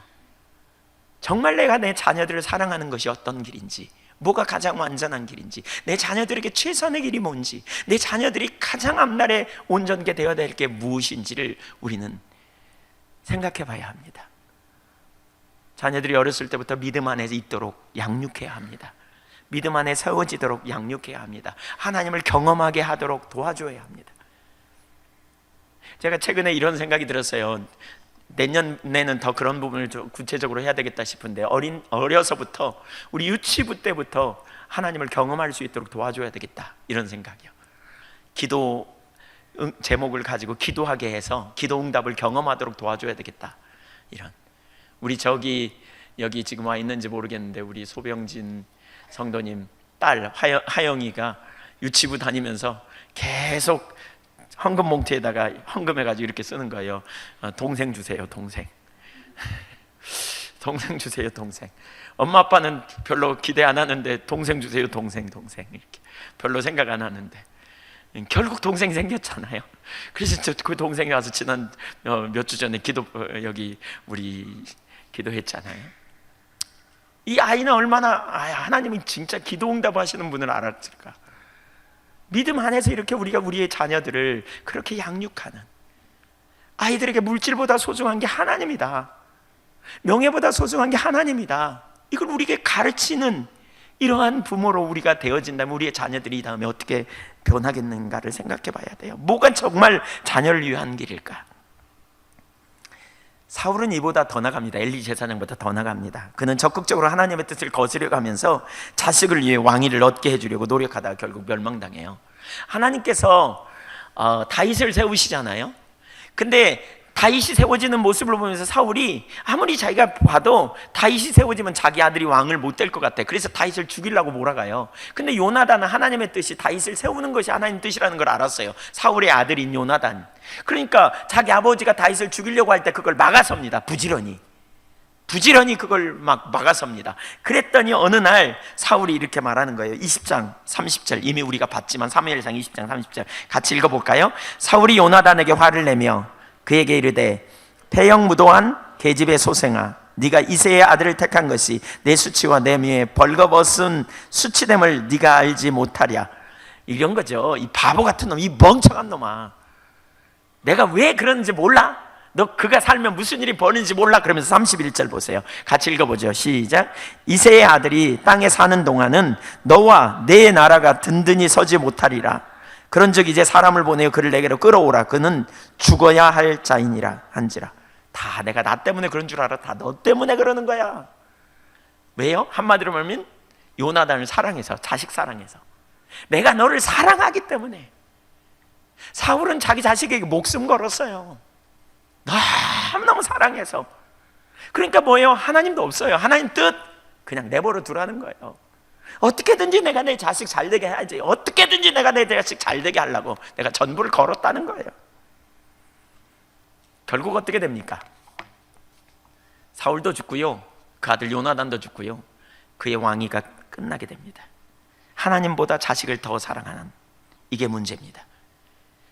정말 내가 내 자녀들을 사랑하는 것이 어떤 길인지, 뭐가 가장 완전한 길인지, 내 자녀들에게 최선의 길이 뭔지, 내 자녀들이 가장 앞날에 온전하게 되어야 될 게 무엇인지를 우리는 생각해 봐야 합니다. 자녀들이 어렸을 때부터 믿음 안에 있도록 양육해야 합니다. 믿음 안에 세워지도록 양육해야 합니다. 하나님을 경험하게 하도록 도와줘야 합니다. 제가 최근에 이런 생각이 들었어요. 내년에는 더 그런 부분을 좀 구체적으로 해야 되겠다 싶은데, 어려서부터 우리 유치부 때부터 하나님을 경험할 수 있도록 도와줘야 되겠다, 이런 생각이요. 기도 제목을 가지고 기도하게 해서 기도 응답을 경험하도록 도와줘야 되겠다, 이런. 우리 여기 지금 와 있는지 모르겠는데 우리 소병진 성도님 딸 하영이가 유치부 다니면서 계속 헌금 봉투에다가 헌금해가지고 이렇게 쓰는 거예요. 동생 주세요, 동생. 동생 주세요, 동생. 엄마 아빠는 별로 기대 안 하는데 동생 주세요, 동생 이렇게 별로 생각 안 하는데 결국 동생 생겼잖아요. 그래서 그 동생이 와서 지난 몇 주 전에 여기 우리 기도했잖아요. 이 아이는 얼마나 하나님이 진짜 기도 응답하시는 분을 알았을까. 믿음 안에서 이렇게 우리가 우리의 자녀들을 그렇게 양육하는, 아이들에게 물질보다 소중한 게 하나님이다, 명예보다 소중한 게 하나님이다, 이걸 우리에게 가르치는 이러한 부모로 우리가 되어진다면 우리의 자녀들이 이 다음에 어떻게 변하겠는가를 생각해 봐야 돼요. 뭐가 정말 자녀를 위한 길일까? 사울은 이보다 더 나갑니다. 엘리 제사장보다 더 나갑니다. 그는 적극적으로 하나님의 뜻을 거스려가면서 자식을 위해 왕위를 얻게 해주려고 노력하다가 결국 멸망당해요. 하나님께서 다윗을 세우시잖아요. 근데 다윗이 세워지는 모습을 보면서 사울이 아무리 자기가 봐도 다윗이 세워지면 자기 아들이 왕을 못 될 것 같아. 그래서 다윗을 죽이려고 몰아가요. 근데 요나단은 하나님의 뜻이 다윗을 세우는 것이 하나님 뜻이라는 걸 알았어요. 사울의 아들인 요나단. 그러니까 자기 아버지가 다윗을 죽이려고 할 때 그걸 막아섭니다. 부지런히 그걸 막아섭니다. 그랬더니 어느 날 사울이 이렇게 말하는 거예요. 20장 30절, 이미 우리가 봤지만 사무엘상 20장 30절 같이 읽어볼까요? 사울이 요나단에게 화를 내며 그에게 이르되 폐영무도한 계집의 소생아, 네가 이새의 아들을 택한 것이 내 수치와 내 미에 벌거벗은 수치됨을 네가 알지 못하랴. 이런 거죠. 이 바보 같은 놈, 이 멍청한 놈아, 내가 왜 그러는지 몰라? 너 그가 살면 무슨 일이 벌어지는지 몰라? 그러면서 31절 보세요. 같이 읽어보죠. 시작. 이새의 아들이 땅에 사는 동안은 너와 내 나라가 든든히 서지 못하리라. 그런즉 이제 사람을 보내어 그를 내게로 끌어오라. 그는 죽어야 할 자이니라 한지라. 다 내가 나 때문에 그런 줄 알아. 다 너 때문에 그러는 거야. 왜요? 한마디로 말하면 요나단을 사랑해서, 자식 사랑해서, 내가 너를 사랑하기 때문에. 사울은 자기 자식에게 목숨 걸었어요. 너무너무 사랑해서. 그러니까 뭐예요? 하나님도 없어요. 하나님 뜻 그냥 내버려 두라는 거예요. 어떻게든지 내가 내 자식 잘 되게 해야지, 어떻게든지 내가 내 자식 잘 되게 하려고 내가 전부를 걸었다는 거예요. 결국 어떻게 됩니까? 사울도 죽고요, 그 아들 요나단도 죽고요, 그의 왕위가 끝나게 됩니다. 하나님보다 자식을 더 사랑하는, 이게 문제입니다.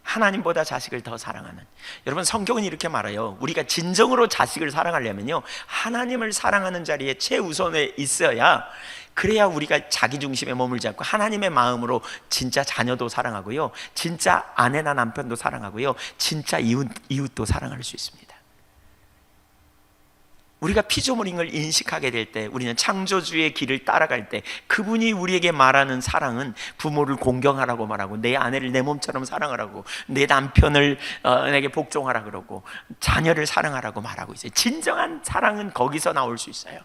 하나님보다 자식을 더 사랑하는. 여러분, 성경은 이렇게 말해요. 우리가 진정으로 자식을 사랑하려면요, 하나님을 사랑하는 자리에 최우선에 있어야, 그래야 우리가 자기 중심에 머물지 않고 하나님의 마음으로 진짜 자녀도 사랑하고요, 진짜 아내나 남편도 사랑하고요, 진짜 이웃도 사랑할 수 있습니다. 우리가 피조물인 걸 인식하게 될 때, 우리는 창조주의 길을 따라갈 때, 그분이 우리에게 말하는 사랑은 부모를 공경하라고 말하고, 내 아내를 내 몸처럼 사랑하라고, 내 남편을 내게 복종하라 그러고, 자녀를 사랑하라고 말하고 있어요. 진정한 사랑은 거기서 나올 수 있어요.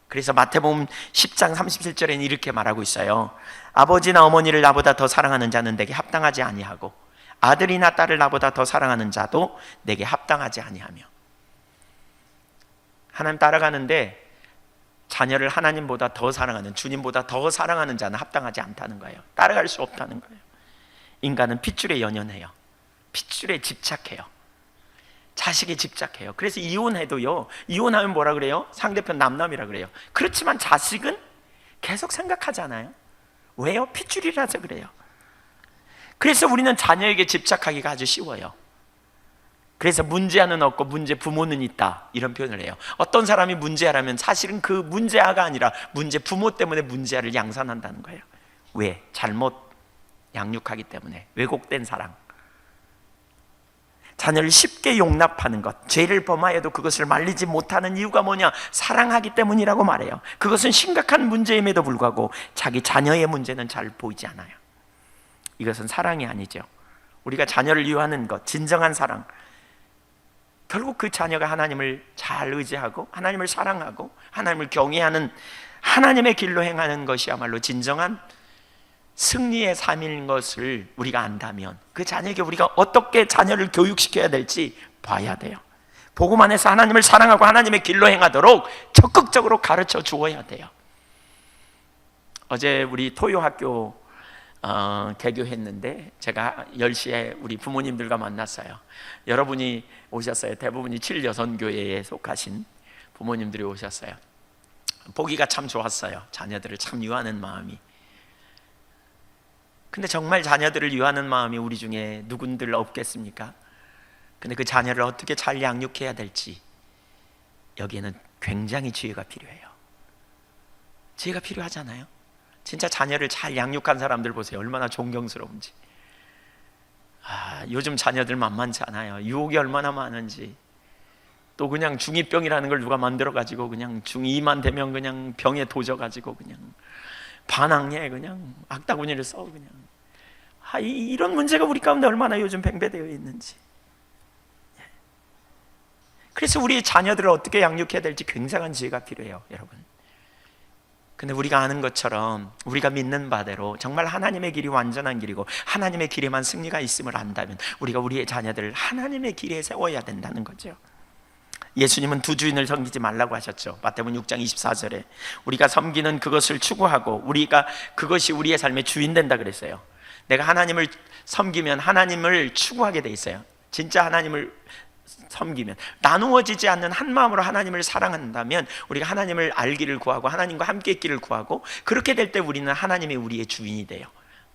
그래서 마태복음 10장 37절에는 이렇게 말하고 있어요. 아버지나 어머니를 나보다 더 사랑하는 자는 내게 합당하지 아니하고, 아들이나 딸을 나보다 더 사랑하는 자도 내게 합당하지 아니하며. 하나님 따라가는데 자녀를 하나님보다 더 사랑하는, 주님보다 더 사랑하는 자는 합당하지 않다는 거예요. 따라갈 수 없다는 거예요. 인간은 핏줄에 연연해요. 핏줄에 집착해요. 자식에 집착해요. 그래서 이혼해도요, 이혼하면 뭐라 그래요? 상대편 남남이라 그래요. 그렇지만 자식은 계속 생각하잖아요. 왜요? 핏줄이라서 그래요. 그래서 우리는 자녀에게 집착하기가 아주 쉬워요. 그래서 문제아는 없고 문제 부모는 있다, 이런 표현을 해요. 어떤 사람이 문제아라면 사실은 그 문제아가 아니라 문제 부모 때문에 문제아를 양산한다는 거예요. 왜? 잘못 양육하기 때문에. 왜곡된 사랑. 자녀를 쉽게 용납하는 것, 죄를 범하여도 그것을 말리지 못하는 이유가 뭐냐? 사랑하기 때문이라고 말해요. 그것은 심각한 문제임에도 불구하고 자기 자녀의 문제는 잘 보이지 않아요. 이것은 사랑이 아니죠. 우리가 자녀를 위하는 것, 진정한 사랑, 결국 그 자녀가 하나님을 잘 의지하고 하나님을 사랑하고 하나님을 경외하는 하나님의 길로 행하는 것이야말로 진정한 승리의 삶인 것을 우리가 안다면 그 자녀에게 우리가 어떻게 자녀를 교육시켜야 될지 봐야 돼요. 복음 안에서 하나님을 사랑하고 하나님의 길로 행하도록 적극적으로 가르쳐 주어야 돼요. 어제 우리 토요학교 개교했는데 제가 10시에 우리 부모님들과 만났어요. 여러분이 오셨어요. 대부분이 7여선교회에 속하신 부모님들이 오셨어요. 보기가 참 좋았어요. 자녀들을 참 유하는 마음이. 근데 정말 자녀들을 유하는 마음이 우리 중에 누군들 없겠습니까? 근데 그 자녀를 어떻게 잘 양육해야 될지 여기에는 굉장히 지혜가 필요해요. 지혜가 필요하잖아요. 진짜 자녀를 잘 양육한 사람들 보세요. 얼마나 존경스러운지. 요즘 자녀들 만만치 않아요. 유혹이 얼마나 많은지. 또 그냥 중2병이라는 걸 누가 만들어가지고 그냥 중2만 되면 그냥 병에 도져가지고 그냥 반항해, 그냥 악다구니를 써. 그냥 이런 문제가 우리 가운데 얼마나 요즘 팽배되어 있는지. 그래서 우리 자녀들을 어떻게 양육해야 될지 굉장한 지혜가 필요해요, 여러분. 근데 우리가 아는 것처럼 우리가 믿는 바대로 정말 하나님의 길이 완전한 길이고 하나님의 길에만 승리가 있음을 안다면 우리가 우리의 자녀들을 하나님의 길에 세워야 된다는 거죠. 예수님은 두 주인을 섬기지 말라고 하셨죠. 마태복음 6장 24절에 우리가 섬기는 그것을 추구하고 우리가 그것이 우리의 삶의 주인 된다 그랬어요. 내가 하나님을 섬기면 하나님을 추구하게 돼 있어요. 진짜 하나님을 섬기면, 나누어지지 않는 한 마음으로 하나님을 사랑한다면 우리가 하나님을 알기를 구하고 하나님과 함께 있기를 구하고, 그렇게 될 때 우리는 하나님이 우리의 주인이 돼요.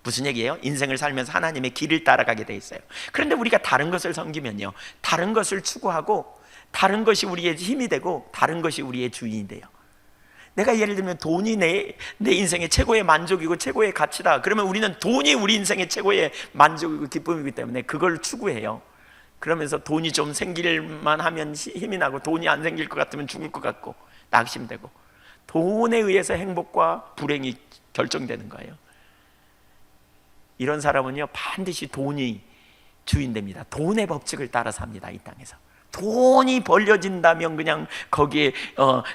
무슨 얘기예요? 인생을 살면서 하나님의 길을 따라가게 돼 있어요. 그런데 우리가 다른 것을 섬기면요, 다른 것을 추구하고 다른 것이 우리의 힘이 되고 다른 것이 우리의 주인이 돼요. 내가 예를 들면 돈이 내 인생의 최고의 만족이고 최고의 가치다, 그러면 우리는 돈이 우리 인생의 최고의 만족이고 기쁨이기 때문에 그걸 추구해요. 그러면서 돈이 좀 생길만 하면 힘이 나고, 돈이 안 생길 것 같으면 죽을 것 같고 낙심되고, 돈에 의해서 행복과 불행이 결정되는 거예요. 이런 사람은요 반드시 돈이 주인 됩니다. 돈의 법칙을 따라 삽니다. 이 땅에서 돈이 벌려진다면 그냥 거기에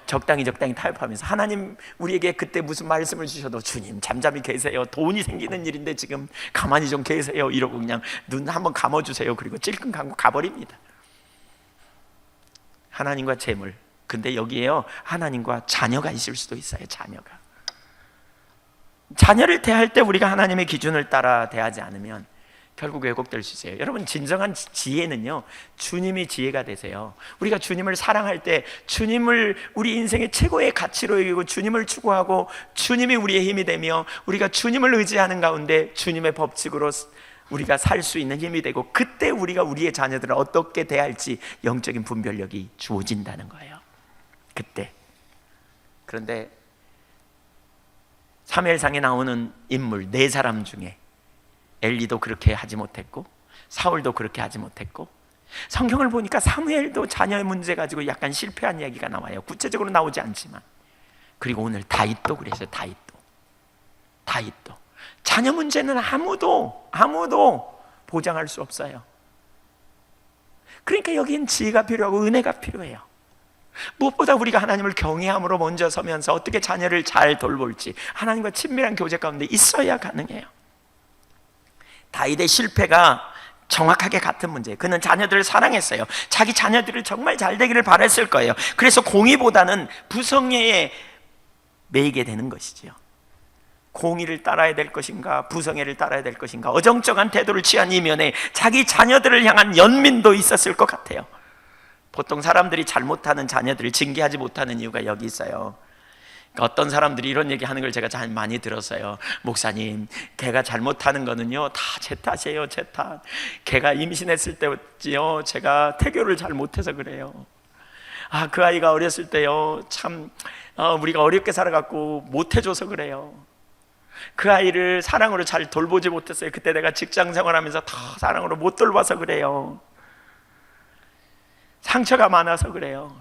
적당히 타협하면서, 하나님 우리에게 그때 무슨 말씀을 주셔도 주님 잠잠히 계세요, 돈이 생기는 일인데 지금 가만히 좀 계세요, 이러고 그냥 눈 한번 감아주세요. 그리고 찔끔 감고 가버립니다. 하나님과 재물. 근데 여기에요 하나님과 자녀가 있을 수도 있어요. 자녀를 대할 때 우리가 하나님의 기준을 따라 대하지 않으면 결국 왜곡될 수 있어요. 여러분, 진정한 지혜는요 주님이 지혜가 되세요. 우리가 주님을 사랑할 때 주님을 우리 인생의 최고의 가치로 여기고 주님을 추구하고 주님이 우리의 힘이 되며, 우리가 주님을 의지하는 가운데 주님의 법칙으로 우리가 살 수 있는 힘이 되고, 그때 우리가 우리의 자녀들을 어떻게 대할지 영적인 분별력이 주어진다는 거예요. 그때. 그런데 사무엘상에 나오는 인물 4사람 중에 엘리도 그렇게 하지 못했고 사울도 그렇게 하지 못했고, 성경을 보니까 사무엘도 자녀의 문제 가지고 약간 실패한 이야기가 나와요. 구체적으로 나오지 않지만. 그리고 오늘 다윗도 그랬어요. 다윗도 자녀 문제는 아무도 보장할 수 없어요. 그러니까 여기엔 지혜가 필요하고 은혜가 필요해요. 무엇보다 우리가 하나님을 경외함으로 먼저 서면서 어떻게 자녀를 잘 돌볼지 하나님과 친밀한 교제 가운데 있어야 가능해요. 다윗의 실패가 정확하게 같은 문제예요. 그는 자녀들을 사랑했어요. 자기 자녀들을 정말 잘 되기를 바랬을 거예요. 그래서 공의보다는 부성애의 매이게 되는 것이지요. 공의를 따라야 될 것인가, 부성애를 따라야 될 것인가, 어정쩡한 태도를 취한 이면에 자기 자녀들을 향한 연민도 있었을 것 같아요. 보통 사람들이 잘못하는 자녀들을 징계하지 못하는 이유가 여기 있어요. 그러니까 어떤 사람들이 이런 얘기하는 걸 제가 잘 많이 들었어요. 목사님, 걔가 잘못하는 거는요 다 제 탓이에요. 제 탓. 걔가 임신했을 때였지요, 제가 태교를 잘 못해서 그래요. 그 아이가 어렸을 때요 참 우리가 어렵게 살아갖고 못해줘서 그래요. 그 아이를 사랑으로 잘 돌보지 못했어요. 그때 내가 직장 생활하면서 다 사랑으로 못 돌봐서 그래요. 상처가 많아서 그래요.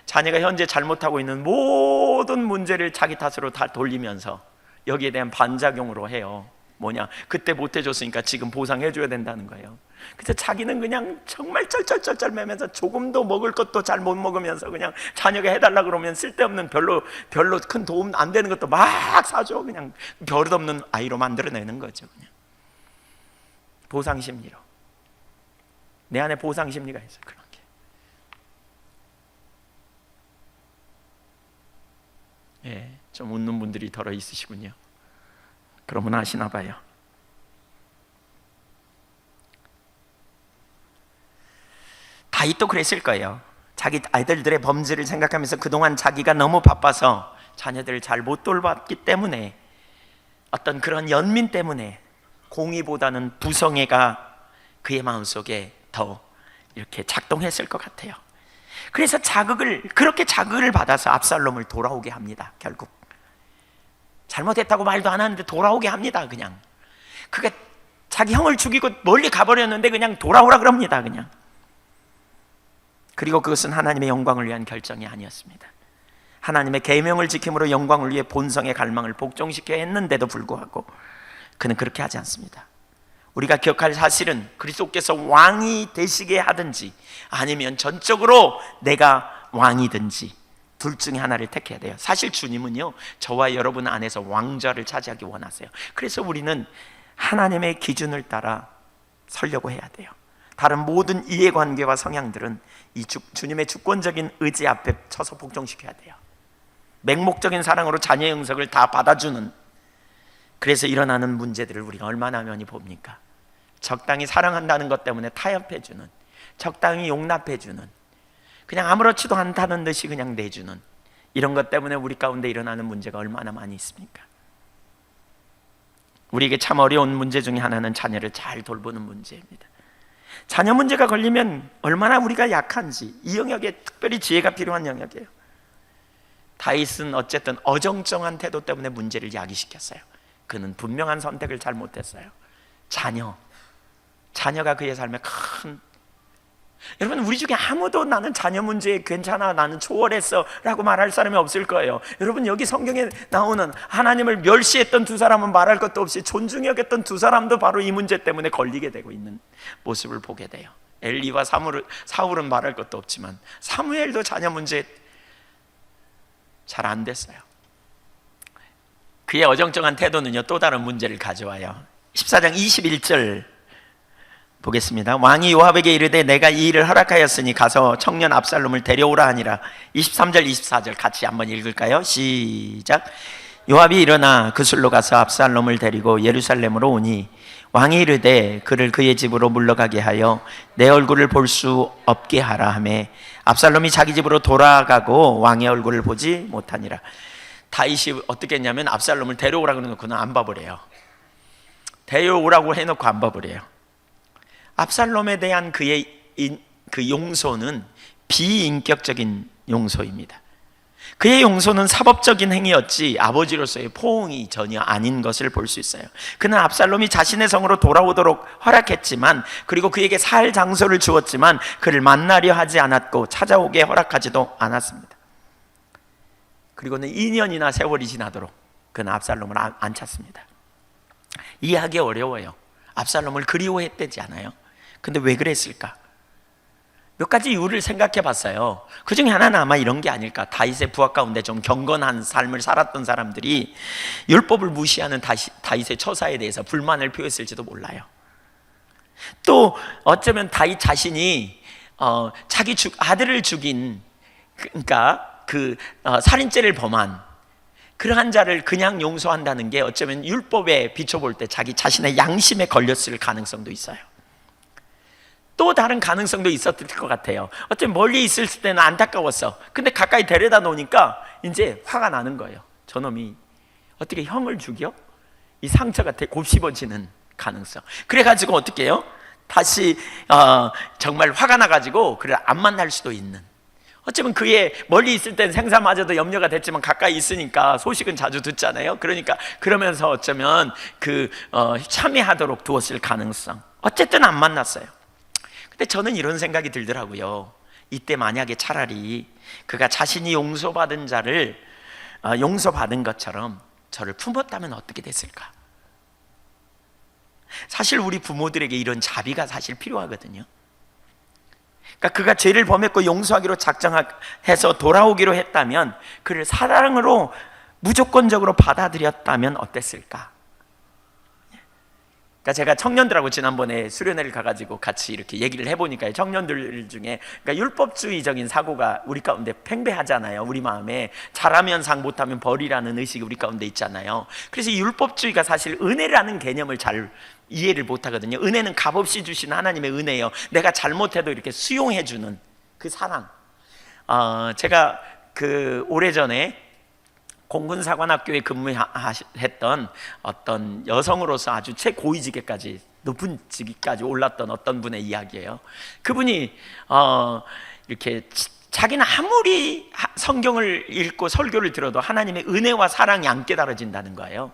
자녀가 현재 잘못하고 있는 모든 문제를 자기 탓으로 다 돌리면서 여기에 대한 반작용으로 해요. 뭐냐, 그때 못해줬으니까 지금 보상해줘야 된다는 거예요. 그래서 자기는 그냥 정말 쩔쩔쩔쩔 매면서 조금도 먹을 것도 잘 못 먹으면서 그냥 자녀가 해달라 그러면 쓸데없는 별로 큰 도움 안 되는 것도 막 사줘. 그냥 버릇없는 아이로 만들어내는 거죠. 그냥 보상심리로. 내 안에 보상심리가 있어요. 그런 게. 예, 좀 웃는 분들이 덜어 있으시군요. 그러면 아시나 봐요. 다윗도 그랬을 거예요. 자기 아이들의 범죄를 생각하면서 그동안 자기가 너무 바빠서 자녀들을 잘 못 돌봤기 때문에, 어떤 그런 연민 때문에 공의보다는 부성애가 그의 마음속에 더 이렇게 작동했을 것 같아요. 그래서 그렇게 자극을 받아서 압살롬을 돌아오게 합니다. 결국 잘못했다고 말도 안 하는데 돌아오게 합니다. 그냥 그게 자기 형을 죽이고 멀리 가버렸는데 그냥 돌아오라 그럽니다. 그냥. 그리고 그것은 하나님의 영광을 위한 결정이 아니었습니다. 하나님의 계명을 지킴으로 영광을 위해 본성의 갈망을 복종시켜야 했는데도 불구하고 그는 그렇게 하지 않습니다. 우리가 기억할 사실은 그리스도께서 왕이 되시게 하든지 아니면 전적으로 내가 왕이든지 둘 중에 하나를 택해야 돼요. 사실 주님은요 저와 여러분 안에서 왕좌를 차지하기 원하세요. 그래서 우리는 하나님의 기준을 따라 서려고 해야 돼요. 다른 모든 이해관계와 성향들은 이 주님의 주권적인 의지 앞에 쳐서 복종시켜야 돼요. 맹목적인 사랑으로 자녀의 영성을 다 받아주는, 그래서 일어나는 문제들을 우리가 얼마나 많이 봅니까? 적당히 사랑한다는 것 때문에 타협해주는, 적당히 용납해주는, 그냥 아무렇지도 않다는 듯이 그냥 내주는, 이런 것 때문에 우리 가운데 일어나는 문제가 얼마나 많이 있습니까? 우리에게 참 어려운 문제 중에 하나는 자녀를 잘 돌보는 문제입니다. 자녀 문제가 걸리면 얼마나 우리가 약한지, 이 영역에 특별히 지혜가 필요한 영역이에요. 다윗은 어쨌든 어정쩡한 태도 때문에 문제를 야기시켰어요. 그는 분명한 선택을 잘못했어요. 자녀가 그의 삶에 큰, 여러분 우리 중에 아무도 나는 자녀 문제에 괜찮아, 나는 초월했어 라고 말할 사람이 없을 거예요. 여러분 여기 성경에 나오는 하나님을 멸시했던 두 사람은 말할 것도 없이 존중히 여겼던 두 사람도 바로 이 문제 때문에 걸리게 되고 있는 모습을 보게 돼요. 엘리와 사울은 말할 것도 없지만 사무엘도 자녀 문제 잘 안 됐어요. 그의 어정쩡한 태도는요 또 다른 문제를 가져와요. 14장 21절 보겠습니다. 왕이 요압에게 이르되 내가 이 일을 허락하였으니 가서 청년 압살롬을 데려오라 하니라. 23절 24절 같이 한번 읽을까요? 시작. 요압이 일어나 그술로 가서 압살롬을 데리고 예루살렘으로 오니 왕이 이르되 그를 그의 집으로 물러가게 하여 내 얼굴을 볼 수 없게 하라 하매 압살롬이 자기 집으로 돌아가고 왕의 얼굴을 보지 못하니라. 다윗이 어떻게 했냐면 압살롬을 데려오라 그래놓고는 안 봐버려요. 데려오라고 해놓고 안 봐버려요. 압살롬에 대한 그의 그 용서는 비인격적인 용서입니다. 그의 용서는 사법적인 행위였지 아버지로서의 포옹이 전혀 아닌 것을 볼 수 있어요. 그는 압살롬이 자신의 성으로 돌아오도록 허락했지만, 그리고 그에게 살 장소를 주었지만 그를 만나려 하지 않았고 찾아오게 허락하지도 않았습니다. 그리고는 2년이나 세월이 지나도록 그는 압살롬을 안 찾습니다. 이해하기 어려워요. 압살롬을 그리워했대지 않아요? 근데 왜 그랬을까? 몇 가지 이유를 생각해 봤어요. 그 중에 하나는 아마 이런 게 아닐까. 다윗의 부하 가운데 좀 경건한 삶을 살았던 사람들이 율법을 무시하는 다윗의 처사에 대해서 불만을 표했을지도 몰라요. 또 어쩌면 다윗 자신이 자기 아들을 죽인, 그러니까 살인죄를 범한 그러한 자를 그냥 용서한다는 게 어쩌면 율법에 비춰볼 때 자기 자신의 양심에 걸렸을 가능성도 있어요. 또 다른 가능성도 있었을 것 같아요. 어쩌면 멀리 있을 때는 안타까웠어. 근데 가까이 데려다 놓으니까 이제 화가 나는 거예요. 저놈이 어떻게 형을 죽여? 이 상처가 곱씹어지는 가능성. 그래가지고 어떻게 해요? 다시 정말 화가 나가지고 그를 안 만날 수도 있는. 어쩌면 그의 멀리 있을 땐 생사마저도 염려가 됐지만 가까이 있으니까 소식은 자주 듣잖아요. 그러니까 그러면서 어쩌면 참여하도록 두었을 가능성. 어쨌든 안 만났어요. 근데 저는 이런 생각이 들더라고요. 이때 만약에 차라리 그가 자신이 용서받은 자를 용서받은 것처럼 저를 품었다면 어떻게 됐을까? 사실 우리 부모들에게 이런 자비가 사실 필요하거든요. 그러니까 그가 죄를 범했고 용서하기로 작정해서 돌아오기로 했다면 그를 사랑으로 무조건적으로 받아들였다면 어땠을까? 그러니까 제가 청년들하고 지난번에 수련회를 가가지고 같이 이렇게 얘기를 해보니까 청년들 중에 그러니까 율법주의적인 사고가 우리 가운데 팽배하잖아요. 우리 마음에 잘하면 상, 못하면 벌이라는 의식이 우리 가운데 있잖아요. 그래서 이 율법주의가 사실 은혜라는 개념을 잘 이해를 못하거든요. 은혜는 값없이 주신 하나님의 은혜예요. 내가 잘못해도 이렇게 수용해주는 그 사랑. 제가 오래전에 공군사관학교에 근무했던 어떤 여성으로서 아주 최고위직에까지 높은 직위까지 올랐던 어떤 분의 이야기예요. 그분이 이렇게 자기는 아무리 성경을 읽고 설교를 들어도 하나님의 은혜와 사랑이 안 깨달아진다는 거예요.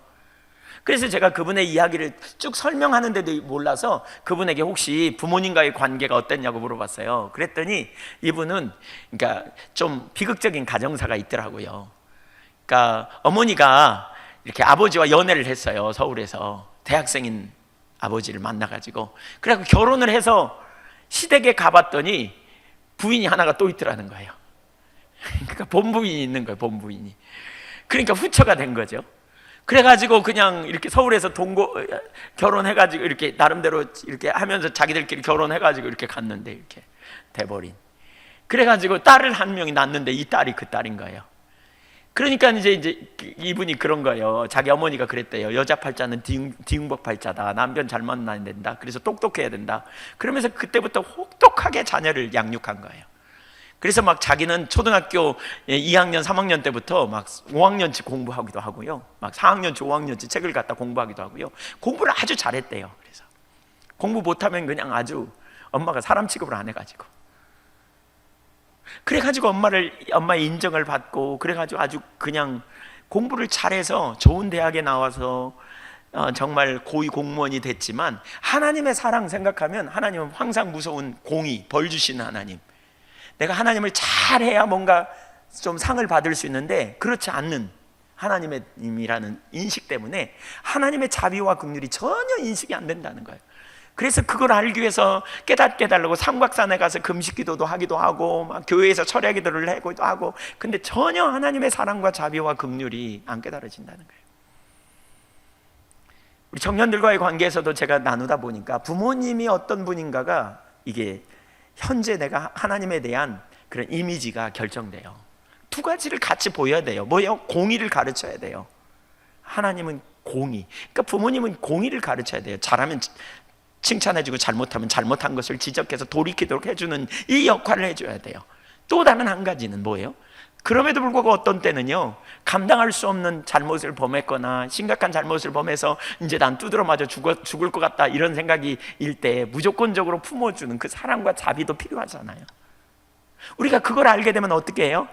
그래서 제가 그분의 이야기를 쭉 설명하는데도 몰라서 그분에게 혹시 부모님과의 관계가 어땠냐고 물어봤어요. 그랬더니 이분은 그러니까 좀 비극적인 가정사가 있더라고요. 그러니까 어머니가 이렇게 아버지와 연애를 했어요. 서울에서 대학생인 아버지를 만나가지고 그래서 결혼을 해서 시댁에 가봤더니 부인이 하나가 또 있더라는 거예요. 그러니까 본부인이 있는 거예요. 본부인이. 그러니까 후처가 된 거죠. 그래가지고 그냥 이렇게 서울에서 결혼해가지고 이렇게 나름대로 이렇게 하면서 자기들끼리 결혼해가지고 이렇게 갔는데 이렇게 돼버린. 그래가지고 딸을 한 명이 낳았는데 이 딸이 그 딸인 거예요. 그러니까 이제 이분이 그런 거예요. 자기 어머니가 그랬대요. 여자 팔자는 디응복 팔자다. 남편 잘 만나야 된다. 그래서 똑똑해야 된다. 그러면서 그때부터 혹독하게 자녀를 양육한 거예요. 그래서 막 자기는 초등학교 2학년, 3학년 때부터 막 5학년치 공부하기도 하고요. 막 4학년치, 5학년치 책을 갖다 공부하기도 하고요. 공부를 아주 잘했대요. 그래서 공부 못하면 그냥 아주 엄마가 사람 취급을 안 해가지고. 그래가지고 엄마의 인정을 받고 그래가지고 아주 그냥 공부를 잘해서 좋은 대학에 나와서 정말 고위 공무원이 됐지만 하나님의 사랑 생각하면 하나님은 항상 무서운 공의, 벌 주시는 하나님. 내가 하나님을 잘해야 뭔가 좀 상을 받을 수 있는데 그렇지 않는 하나님의 님이라는 인식 때문에 하나님의 자비와 긍휼이 전혀 인식이 안 된다는 거예요. 그래서 그걸 알기 위해서 깨닫게 해달라고 삼각산에 가서 금식 기도도 하기도 하고 막 교회에서 철야 기도를 하기도 하고 근데 전혀 하나님의 사랑과 자비와 긍휼이 안 깨달아진다는 거예요. 우리 청년들과의 관계에서도 제가 나누다 보니까 부모님이 어떤 분인가가 이게 현재 내가 하나님에 대한 그런 이미지가 결정돼요. 두 가지를 같이 보여야 돼요. 뭐예요? 공의를 가르쳐야 돼요. 하나님은 공의. 그러니까 부모님은 공의를 가르쳐야 돼요. 잘하면 칭찬해주고 잘못하면 잘못한 것을 지적해서 돌이키도록 해주는 이 역할을 해줘야 돼요. 또 다른 한 가지는 뭐예요? 그럼에도 불구하고 어떤 때는요 감당할 수 없는 잘못을 범했거나 심각한 잘못을 범해서 이제 난 두드러 맞아 죽을 것 같다 이런 생각이 일 때 무조건적으로 품어주는 그 사랑과 자비도 필요하잖아요. 우리가 그걸 알게 되면 어떻게 해요?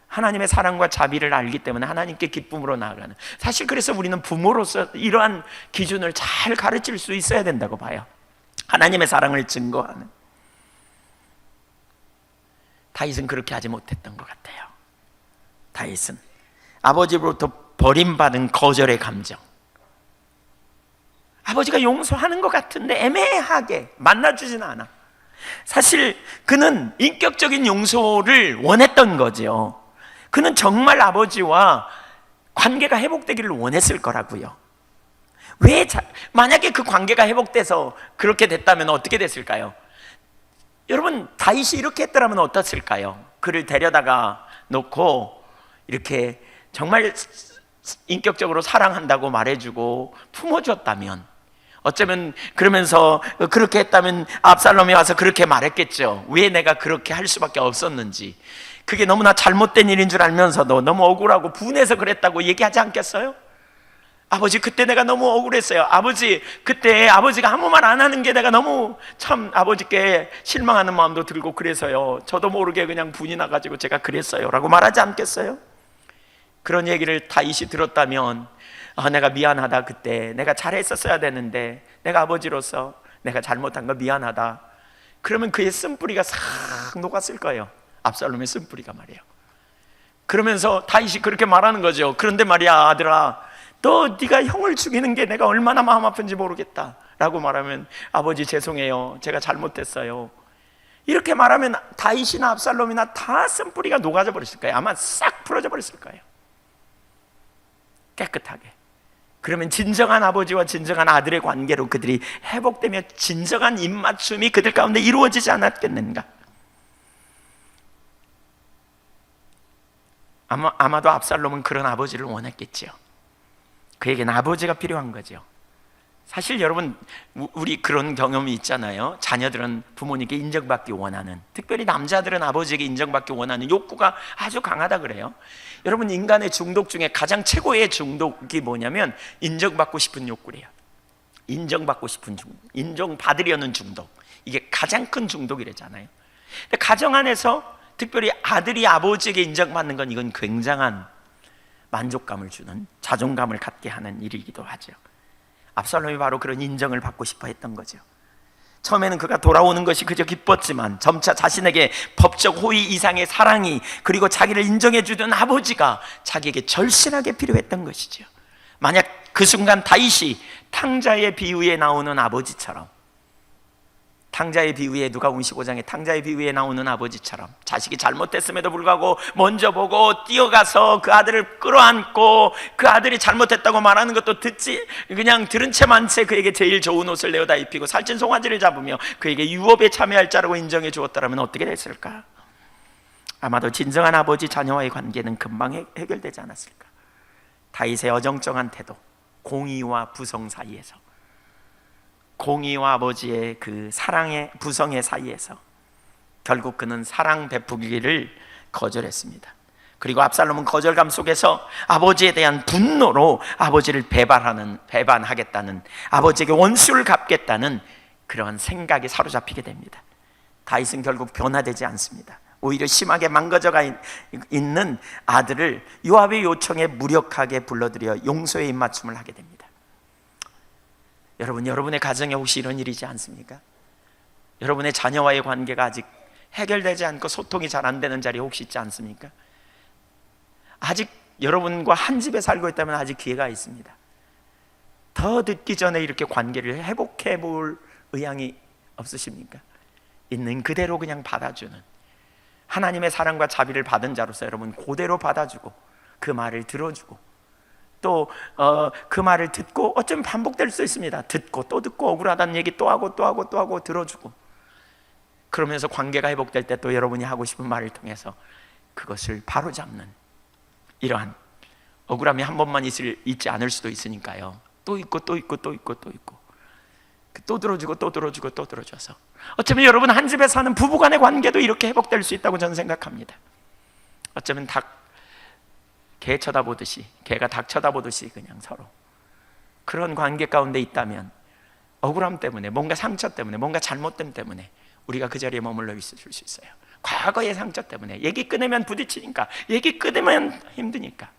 하나님의 사랑과 자비를 알기 때문에 하나님께 기쁨으로 나아가는. 사실 그래서 우리는 부모로서 이러한 기준을 잘 가르칠 수 있어야 된다고 봐요. 하나님의 사랑을 증거하는. 다윗은 그렇게 하지 못했던 것 같아요. 다윗은 아버지로부터 버림받은 거절의 감정, 아버지가 용서하는 것 같은데 애매하게 만나주진 않아. 사실 그는 인격적인 용서를 원했던 거죠. 그는 정말 아버지와 관계가 회복되기를 원했을 거라고요. 만약에 그 관계가 회복돼서 그렇게 됐다면 어떻게 됐을까요? 여러분 다윗이 이렇게 했더라면 어떻을까요? 그를 데려다가 놓고 이렇게 정말 인격적으로 사랑한다고 말해주고 품어줬다면, 어쩌면 그러면서 그렇게 했다면 압살롬이 와서 그렇게 말했겠죠. 왜 내가 그렇게 할 수밖에 없었는지, 그게 너무나 잘못된 일인 줄 알면서도 너무 억울하고 분해서 그랬다고 얘기하지 않겠어요? 아버지, 그때 내가 너무 억울했어요. 아버지, 그때 아버지가 아무 말 안 하는 게 내가 너무 참 아버지께 실망하는 마음도 들고 그래서요, 저도 모르게 그냥 분이 나가지고 제가 그랬어요 라고 말하지 않겠어요? 그런 얘기를 다윗이 들었다면, 내가 미안하다, 그때 내가 잘했었어야 되는데 내가 아버지로서 내가 잘못한 거 미안하다, 그러면 그의 쓴뿌리가 싹 녹았을 거예요. 압살롬의 쓴뿌리가 말이에요. 그러면서 다윗이 그렇게 말하는 거죠. 그런데 말이야, 아들아, 네가 형을 죽이는 게 내가 얼마나 마음 아픈지 모르겠다 라고 말하면, 아버지 죄송해요, 제가 잘못했어요, 이렇게 말하면 다윗이나 압살롬이나 다 쓴뿌리가 녹아져 버렸을 거예요. 아마 싹 풀어져 버렸을 거예요, 깨끗하게. 그러면 진정한 아버지와 진정한 아들의 관계로 그들이 회복되며 진정한 입맞춤이 그들 가운데 이루어지지 않았겠는가. 아마도 압살롬은 그런 아버지를 원했겠지요. 그에게는 아버지가 필요한 거죠. 사실 여러분, 우리 그런 경험이 있잖아요. 자녀들은 부모님께 인정받기 원하는, 특별히 남자들은 아버지에게 인정받기 원하는 욕구가 아주 강하다 그래요. 여러분, 인간의 중독 중에 가장 최고의 중독이 뭐냐면 인정받고 싶은 욕구래요. 인정받고 싶은 중독, 인정받으려는 중독, 이게 가장 큰 중독이래잖아요. 근데 가정 안에서 특별히 아들이 아버지에게 인정받는 건, 이건 굉장한 만족감을 주는, 자존감을 갖게 하는 일이기도 하죠. 압살롬이 바로 그런 인정을 받고 싶어 했던 거죠. 처음에는 그가 돌아오는 것이 그저 기뻤지만 점차 자신에게 법적 호의 이상의 사랑이, 그리고 자기를 인정해 주던 아버지가 자기에게 절실하게 필요했던 것이죠. 만약 그 순간 다윗이 탕자의 비유에 나오는 아버지처럼, 탕자의 비유에, 누가복음 15장에 탕자의 비유에 나오는 아버지처럼 자식이 잘못했음에도 불구하고 먼저 보고 뛰어가서 그 아들을 끌어안고 그 아들이 잘못했다고 말하는 것도 그냥 들은 채만 채 그에게 제일 좋은 옷을 내어다 입히고 살찐 송아지를 잡으며 그에게 유업에 참여할 자라고 인정해 주었다면 어떻게 됐을까? 아마도 진정한 아버지 자녀와의 관계는 금방 해결되지 않았을까? 다윗의 어정쩡한 태도, 공의와 부성 사이에서, 공의와 아버지의 그 사랑의 부성의 사이에서 결국 그는 사랑 베푸기를 거절했습니다. 그리고 압살롬은 거절감 속에서 아버지에 대한 분노로 아버지를 배반하겠다는, 아버지에게 원수를 갚겠다는 그런 생각에 사로잡히게 됩니다. 다윗은 결국 변화되지 않습니다. 오히려 심하게 망가져가 있는 아들을 요압의 요청에 무력하게 불러들여 용서의 입맞춤을 하게 됩니다. 여러분, 여러분의 가정에 혹시 이런 일이지 않습니까? 여러분의 자녀와의 관계가 아직 해결되지 않고 소통이 잘 안 되는 자리 혹시 있지 않습니까? 아직 여러분과 한 집에 살고 있다면 아직 기회가 있습니다. 더 늦기 전에 이렇게 관계를 회복해 볼 의향이 없으십니까? 있는 그대로 그냥 받아주는, 하나님의 사랑과 자비를 받은 자로서 여러분 그대로 받아주고 그 말을 들어주고, 또 그 말을 듣고, 어쩌면 반복될 수 있습니다. 듣고 또 듣고 억울하다는 얘기 또 하고 또 하고 또 하고 들어주고, 그러면서 관계가 회복될 때 또 여러분이 하고 싶은 말을 통해서 그것을 바로잡는, 이러한 억울함이 한 번만 있지 않을 수도 있으니까요. 또 있고 또 있고 또 있고 또 있고, 또 들어주고 또 들어주고 또 들어줘서 어쩌면 여러분 한 집에 사는 부부간의 관계도 이렇게 회복될 수 있다고 저는 생각합니다. 어쩌면 개 쳐다보듯이, 개가 닭 쳐다보듯이 그냥 서로 그런 관계 가운데 있다면, 억울함 때문에, 뭔가 상처 때문에, 뭔가 잘못됨 때문에 우리가 그 자리에 머물러 있을 수 있어요. 과거의 상처 때문에, 얘기 끊으면 부딪히니까, 얘기 끊으면 힘드니까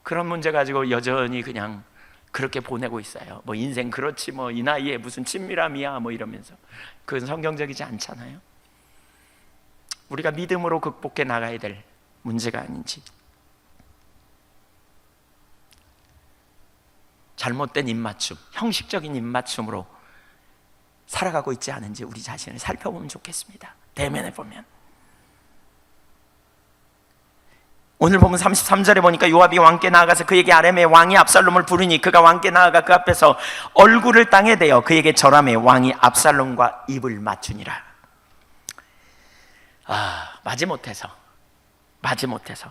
그런 문제 가지고 여전히 그냥 그렇게 보내고 있어요. 뭐 인생 그렇지, 뭐 이 나이에 무슨 친밀함이야, 뭐 이러면서. 그건 성경적이지 않잖아요. 우리가 믿음으로 극복해 나가야 될 문제가 아닌지, 잘못된 입맞춤, 형식적인 입맞춤으로 살아가고 있지 않은지 우리 자신을 살펴보면 좋겠습니다. 대면해 보면. 오늘 보면 33절에 보니까 요압이 왕께 나아가서 그에게 아람의 왕이 압살롬을 부르니 그가 왕께 나아가 그 앞에서 얼굴을 땅에 대어 그에게 절하매 왕이 압살롬과 입을 맞추니라. 마지못해서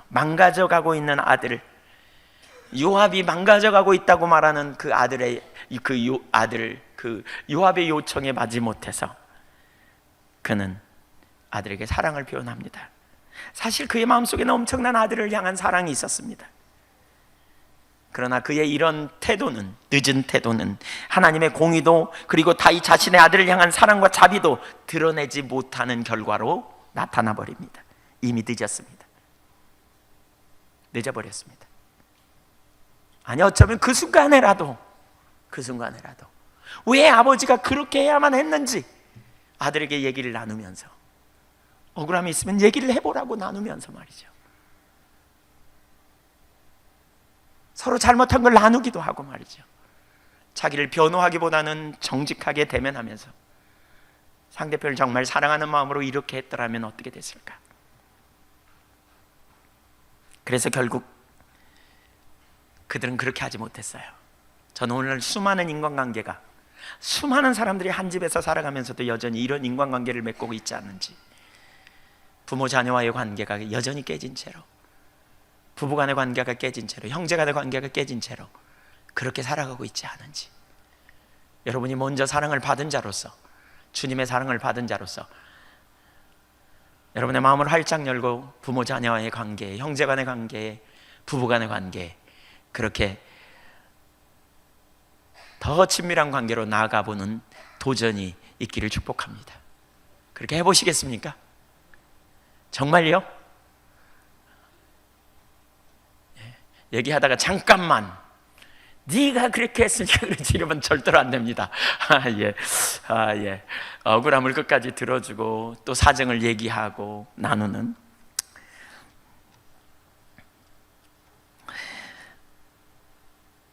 망가져가고 있는 아들을 요압이 망가져가고 있다고 말하는 그 아들의 요압의 요청에 맞지 못해서 그는 아들에게 사랑을 표현합니다. 사실 그의 마음속에는 엄청난 아들을 향한 사랑이 있었습니다. 그러나 그의 이런 태도는, 늦은 태도는 하나님의 공의도 그리고 다윗 자신의 아들을 향한 사랑과 자비도 드러내지 못하는 결과로 나타나 버립니다. 이미 늦었습니다. 늦어버렸습니다. 아니, 어쩌면 그 순간에라도 왜 아버지가 그렇게 해야만 했는지 아들에게 얘기를 나누면서, 억울함이 있으면 얘기를 해보라고 나누면서 말이죠, 서로 잘못한 걸 나누기도 하고 말이죠, 자기를 변호하기보다는 정직하게 대면하면서 상대편을 정말 사랑하는 마음으로 이렇게 했더라면 어떻게 됐을까. 그래서 결국 그들은 그렇게 하지 못했어요. 저는 오늘 수많은 인간관계가, 수많은 사람들이 한 집에서 살아가면서도 여전히 이런 인간관계를 맺고 있지 않는지, 부모 자녀와의 관계가 여전히 깨진 채로, 부부간의 관계가 깨진 채로, 형제간의 관계가 깨진 채로 그렇게 살아가고 있지 않은지, 여러분이 먼저 사랑을 받은 자로서, 주님의 사랑을 받은 자로서 여러분의 마음을 활짝 열고 부모 자녀와의 관계, 형제간의 관계, 부부간의 관계, 그렇게 더 친밀한 관계로 나아가보는 도전이 있기를 축복합니다. 그렇게 해보시겠습니까? 정말요? 얘기하다가 잠깐만, 네가 그렇게 했으니까 그렇지, 이러면 절대로 안 됩니다. 예. 억울함을 끝까지 들어주고 또 사정을 얘기하고 나누는,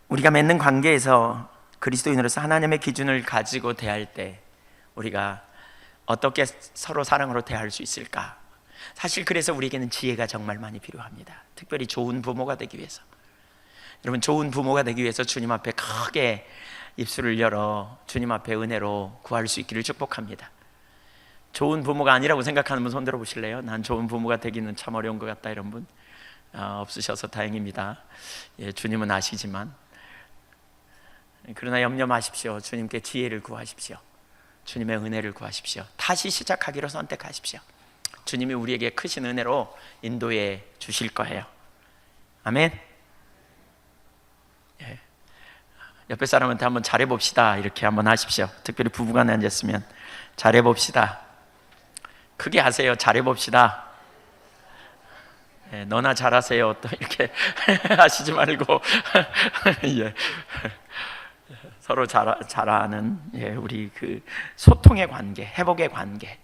우리가 맺는 관계에서 그리스도인으로서 하나님의 기준을 가지고 대할 때 우리가 어떻게 서로 사랑으로 대할 수 있을까? 사실 그래서 우리에게는 지혜가 정말 많이 필요합니다. 특별히 좋은 부모가 되기 위해서. 여러분, 좋은 부모가 되기 위해서 주님 앞에 크게 입술을 열어 주님 앞에 은혜로 구할 수 있기를 축복합니다. 좋은 부모가 아니라고 생각하는 분 손 들어 보실래요? 난 좋은 부모가 되기는 참 어려운 것 같다, 이런 분 없으셔서 다행입니다. 주님은 아시지만, 그러나 염려 마십시오. 주님께 지혜를 구하십시오. 주님의 은혜를 구하십시오. 다시 시작하기로 선택하십시오. 주님이 우리에게 크신 은혜로 인도해 주실 거예요. 아멘. 옆에 사람한테 한번 잘해봅시다 이렇게 한번 하십시오. 특별히 부부간에 앉았으면 잘해봅시다. 크게 하세요. 잘해봅시다. 너나 잘하세요 또 이렇게 하시지 말고 서로 잘하는 우리 그 소통의 관계, 회복의 관계,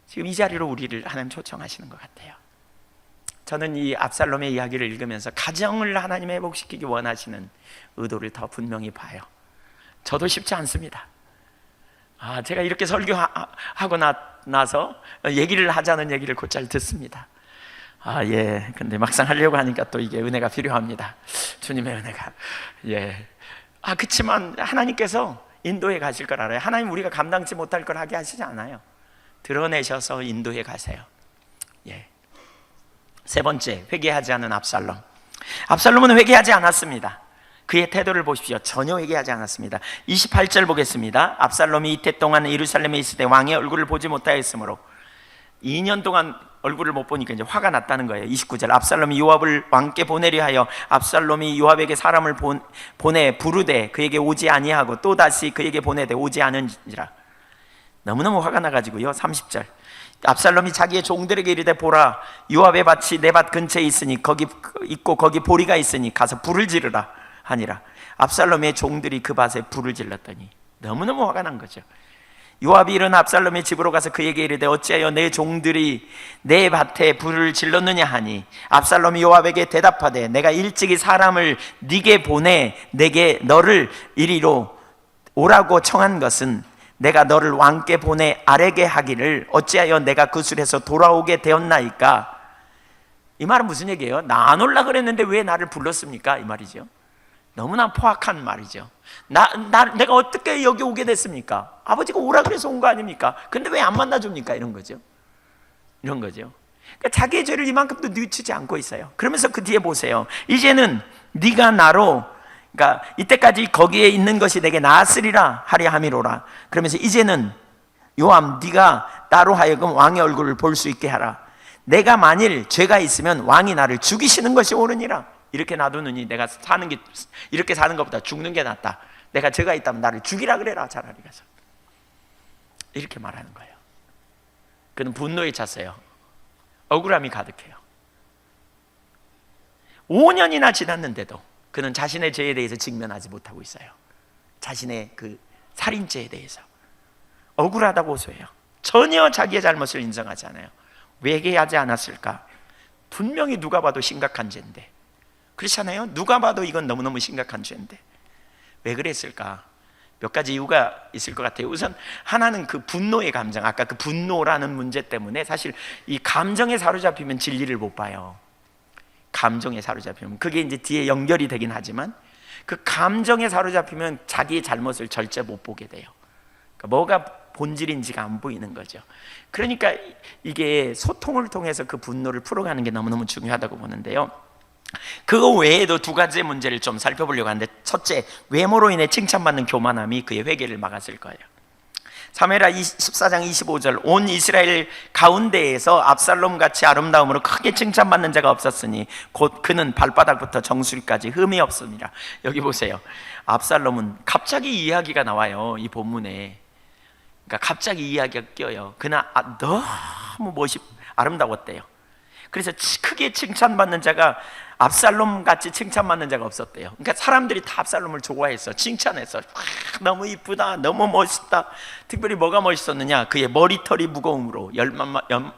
지금 이 자리로 우리를 하나님 초청하시는 것 같아요. 저는 이 압살롬의 이야기를 읽으면서 가정을 하나님 회복시키기 원하시는 의도를 더 분명히 봐요. 저도 쉽지 않습니다. 제가 이렇게 설교하고 나서 얘기를 하자는 얘기를 곧잘 듣습니다. 근데 막상 하려고 하니까 또 이게 은혜가 필요합니다. 주님의 은혜가. 그렇지만 하나님께서 인도해 가실 걸 알아요. 하나님 우리가 감당치 못할 걸 하게 하시지 않아요. 드러내셔서 인도해 가세요. 세 번째, 회개하지 않은 압살롬. 압살롬은 회개하지 않았습니다. 그의 태도를 보십시오. 전혀 회개하지 않았습니다. 28절 보겠습니다. 압살롬이 이때 동안 예루살렘에 있을 때 왕의 얼굴을 보지 못하였으므로, 2년 동안 얼굴을 못 보니까 이제 화가 났다는 거예요. 29절, 압살롬이 요압을 왕께 보내려 하여 압살롬이 요압에게 사람을 보내 부르되 그에게 오지 아니하고 또다시 그에게 보내되 오지 않은지라. 너무너무 화가 나가지고요. 30절, 압살롬이 자기의 종들에게 이르되 보라, 요압의 밭이 내 밭 근처에 있으니 거기 있고 거기 보리가 있으니 가서 불을 지르라 하니라. 압살롬의 종들이 그 밭에 불을 질렀더니, 너무너무 화가 난 거죠. 요압이 일어나 압살롬의 집으로 가서 그에게 이르되 어찌하여 내 종들이 내 밭에 불을 질렀느냐 하니, 압살롬이 요압에게 대답하되 내가 일찍이 사람을 네게 보내 내게 너를 이리로 오라고 청한 것은 내가 너를 왕께 보내 아뢰게 하기를 어찌하여 내가 그 술에서 돌아오게 되었나이까. 이 말은 무슨 얘기예요? 나 안 올라 그랬는데 왜 나를 불렀습니까? 이 말이죠. 너무나 포악한 말이죠. 내가 어떻게 여기 오게 됐습니까? 아버지가 오라 그래서 온 거 아닙니까? 근데 왜 안 만나줍니까? 이런 거죠. 그러니까 자기의 죄를 이만큼도 뉘우치지 않고 있어요. 그러면서 그 뒤에 보세요. 이제는 네가 나로, 그러니까 이때까지 거기에 있는 것이 내게 나았으리라 하리 함이로라. 그러면서 이제는 요암, 네가 나로 하여금 왕의 얼굴을 볼 수 있게 하라. 내가 만일 죄가 있으면 왕이 나를 죽이시는 것이 옳으니라. 이렇게 놔두느니 내가 사는 게, 이렇게 사는 것보다 죽는 게 낫다. 내가 죄가 있다면 나를 죽이라 그래라, 차라리 가서. 이렇게 말하는 거예요. 그는 분노에 찼어요. 억울함이 가득해요. 5년이나 지났는데도 그는 자신의 죄에 대해서 직면하지 못하고 있어요. 자신의 그 살인죄에 대해서 억울하다고 호소해요. 전혀 자기의 잘못을 인정하지 않아요. 왜 하지 않았을까? 분명히 누가 봐도 심각한 죄인데, 그렇잖아요? 누가 봐도 이건 너무너무 심각한 죄인데 왜 그랬을까? 몇 가지 이유가 있을 것 같아요. 우선 하나는 그 분노의 감정, 아까 그 분노라는 문제 때문에 사실 이 감정에 사로잡히면 진리를 못 봐요. 감정에 사로잡히면, 그게 이제 뒤에 연결이 되긴 하지만 그 감정에 사로잡히면 자기의 잘못을 절대 못 보게 돼요. 그러니까 뭐가 본질인지가 안 보이는 거죠. 그러니까 이게 소통을 통해서 그 분노를 풀어가는 게 너무너무 중요하다고 보는데요. 그거 외에도 두 가지의 문제를 좀 살펴보려고 하는데, 첫째, 외모로 인해 칭찬받는 교만함이 그의 회개를 막았을 거예요. 사무엘하 14장 25절, 온 이스라엘 가운데에서 압살롬같이 아름다움으로 크게 칭찬받는 자가 없었으니 곧 그는 발바닥부터 정수리까지 흠이 없습니다. 여기 보세요. 압살롬은 갑자기 이야기가 나와요, 이 본문에. 그러니까 갑자기 이야기가 껴요. 그는 너무 아름다웠대요. 그래서 크게 칭찬받는 자가, 압살롬 같이 칭찬받는 자가 없었대요. 그러니까 사람들이 다 압살롬을 좋아했어. 칭찬했어. 너무 이쁘다, 너무 멋있다. 특별히 뭐가 멋있었느냐? 그의 머리털이 무거움으로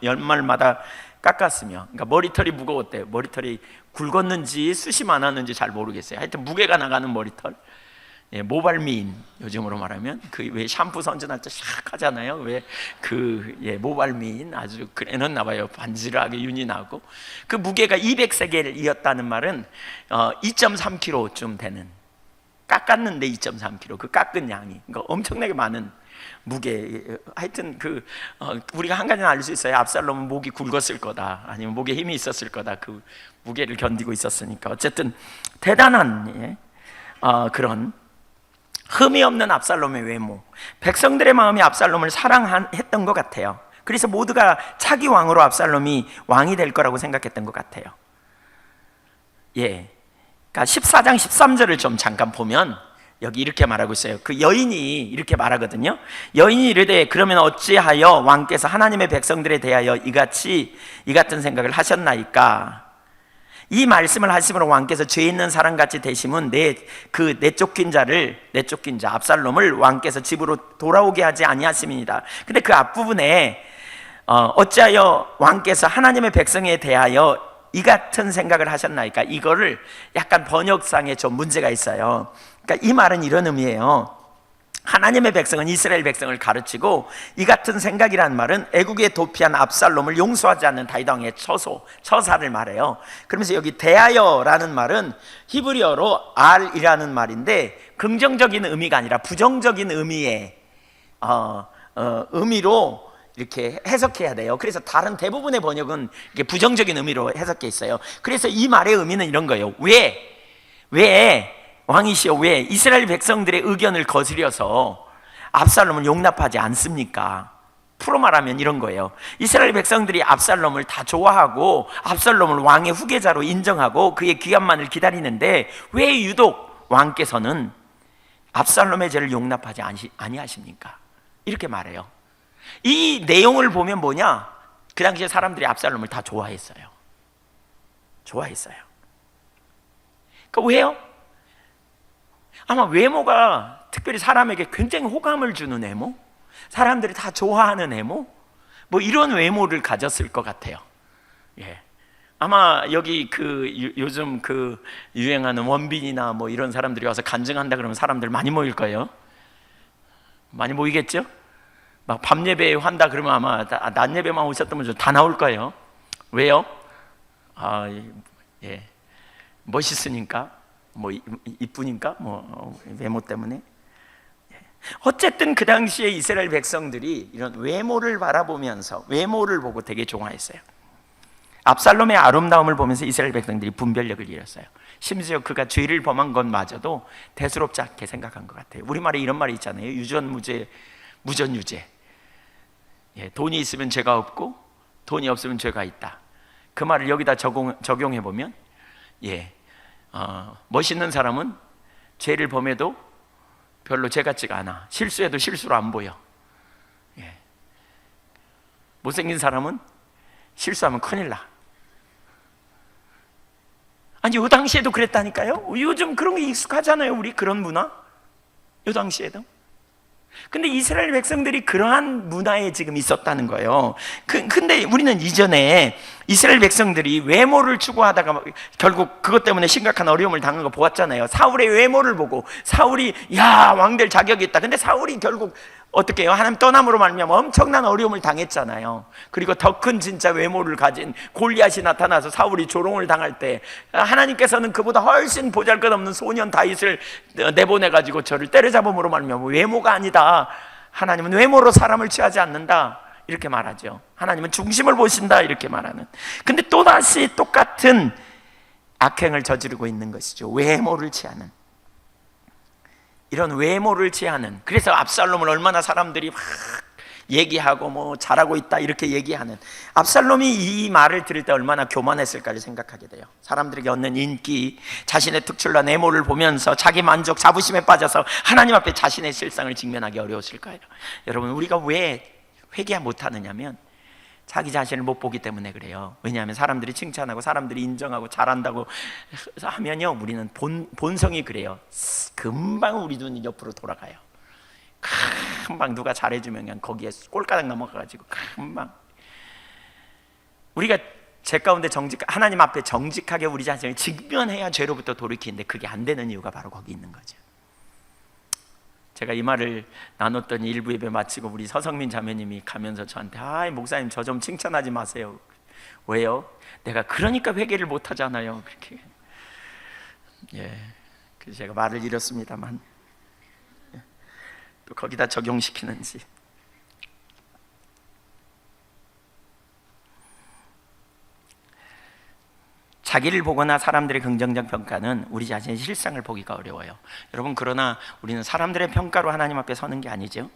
연말마다 깎았으며, 그러니까 머리털이 무거웠대요. 머리털이 굵었는지 숱이 많았는지 잘 모르겠어요. 하여튼 무게가 나가는 머리털. 예, 모발미인, 요즘으로 말하면 그 왜 샴푸 선전할 때 샥 하잖아요. 왜 그 모발미인 아주 그래놨나 봐요. 반지하게 윤이 나고. 그 무게가 200세겔이었다는 말은 2.3kg쯤 되는, 깎았는데 2.3kg, 그 깎은 양이, 그러니까 엄청나게 많은 무게. 하여튼 우리가 한 가지는 알 수 있어요. 압살롬은 목이 굵었을 거다, 아니면 목에 힘이 있었을 거다. 그 무게를 견디고 있었으니까. 어쨌든 대단한 그런 흠이 없는 압살롬의 외모, 백성들의 마음이 압살롬을 사랑했던 것 같아요. 그래서 모두가 차기 왕으로 압살롬이 왕이 될 거라고 생각했던 것 같아요. 예, 그러니까 14장 13절을 좀 잠깐 보면 여기 이렇게 말하고 있어요. 그 여인이 이렇게 말하거든요. 여인이 이르되 그러면 어찌하여 왕께서 하나님의 백성들에 대하여 이 같은 생각을 하셨나이까? 이 말씀을 하심으로 왕께서 죄 있는 사람같이 되심은 내쫓긴 자 압살롬을 왕께서 집으로 돌아오게 하지 아니하심이니이다. 근데 그 앞부분에 어찌하여 왕께서 하나님의 백성에 대하여 이 같은 생각을 하셨나이까? 이거를 약간 번역상에 좀 문제가 있어요. 그러니까 이 말은 이런 의미예요. 하나님의 백성은 이스라엘 백성을 가르치고, 이 같은 생각이라는 말은 애국에 도피한 압살롬을 용서하지 않는 다윗 왕의 처사를 말해요. 그러면서 여기 대하여라는 말은 히브리어로 알이라는 말인데, 긍정적인 의미가 아니라 부정적인 의미의 의미로 이렇게 해석해야 돼요. 그래서 다른 대부분의 번역은 이게 부정적인 의미로 해석해 있어요. 그래서 이 말의 의미는 이런 거예요. 왜 왕이시여, 왜 이스라엘 백성들의 의견을 거스려서 압살롬을 용납하지 않습니까? 풀어 말하면 이런 거예요. 이스라엘 백성들이 압살롬을 다 좋아하고 압살롬을 왕의 후계자로 인정하고 그의 귀환만을 기다리는데 왜 유독 왕께서는 압살롬의 죄를 용납하지 아니하십니까? 이렇게 말해요. 이 내용을 보면 뭐냐? 그 당시에 사람들이 압살롬을 다 좋아했어요. 그러니까 왜요? 아마 외모가 특별히 사람에게 굉장히 호감을 주는 외모, 사람들이 다 좋아하는 외모, 뭐 이런 외모를 가졌을 것 같아요. 예. 아마 여기 요즘 유행하는 원빈이나 뭐 이런 사람들이 와서 간증한다 그러면 사람들 많이 모일 거예요. 많이 모이겠죠? 막 밤 예배 한다 그러면 아마 낮 예배만 오셨다면 다 나올 거예요. 왜요? 예, 멋있으니까. 뭐 이쁘니까, 뭐 외모 때문에. 어쨌든 그 당시에 이스라엘 백성들이 이런 외모를 바라보면서 외모를 보고 되게 좋아했어요. 압살롬의 아름다움을 보면서 이스라엘 백성들이 분별력을 잃었어요. 심지어 그가 죄를 범한 것마저도 대수롭지 않게 생각한 것 같아요. 우리말에 이런 말이 있잖아요. 유전무죄, 무전유죄. 예, 돈이 있으면 죄가 없고 돈이 없으면 죄가 있다. 그 말을 여기다 적용해 보면, 멋있는 사람은 죄를 범해도 별로 죄 같지가 않아. 실수해도 실수로 안 보여. 예. 못생긴 사람은 실수하면 큰일 나. 아니, 요 당시에도 그랬다니까요. 요즘 그런 게 익숙하잖아요. 우리 그런 문화. 요 당시에도. 근데 이스라엘 백성들이 그러한 문화에 지금 있었다는 거예요. 근데 우리는 이전에 이스라엘 백성들이 외모를 추구하다가 결국 그것 때문에 심각한 어려움을 당한 거 보았잖아요. 사울의 외모를 보고 사울이 왕 될 자격이 있다. 근데 사울이 결국 어떻게 해요? 하나님 떠남으로 말미암아 엄청난 어려움을 당했잖아요. 그리고 더 큰 진짜 외모를 가진 골리앗이 나타나서 사울이 조롱을 당할 때 하나님께서는 그보다 훨씬 보잘것없는 소년 다윗을 내보내가지고 저를 때려잡음으로 말미암아 외모가 아니다, 하나님은 외모로 사람을 취하지 않는다, 이렇게 말하죠. 하나님은 중심을 보신다, 이렇게 말하는. 근데 또다시 똑같은 악행을 저지르고 있는 것이죠. 외모를 취하는, 이런 외모를 취하는. 그래서 압살롬을 얼마나 사람들이 막 얘기하고 잘하고 있다 이렇게 얘기하는, 압살롬이 이 말을 들을 때 얼마나 교만했을까를 생각하게 돼요. 사람들에게 얻는 인기, 자신의 특출난 외모를 보면서 자기 만족, 자부심에 빠져서 하나님 앞에 자신의 실상을 직면하기 어려웠을 거예요. 여러분, 우리가 왜 회개 못하느냐면 자기 자신을 못 보기 때문에 그래요. 왜냐하면 사람들이 칭찬하고 사람들이 인정하고 잘한다고 하면요, 우리는 본성이 그래요. 금방 우리 눈이 옆으로 돌아가요. 금방 누가 잘해주면 그냥 거기에 꼴가닥 넘어가가지고 금방. 우리가 제 가운데 하나님 앞에 정직하게 우리 자신을 직면해야 죄로부터 돌이키는데 그게 안 되는 이유가 바로 거기 있는 거죠. 제가 이 말을 나눴더니 일부 예배 마치고 우리 서성민 자매님이 가면서 저한테 목사님 저 좀 칭찬하지 마세요. 왜요? 내가 그러니까 회개를 못 하잖아요. 그렇게. 그래서 제가 말을 잃었습니다만 또 거기다 적용시키는지. 자기를 보거나 사람들의 긍정적 평가는 우리 자신의 실상을 보기가 어려워요. 여러분, 그러나 우리는 사람들의 평가로 하나님 앞에 서는 게 아니죠.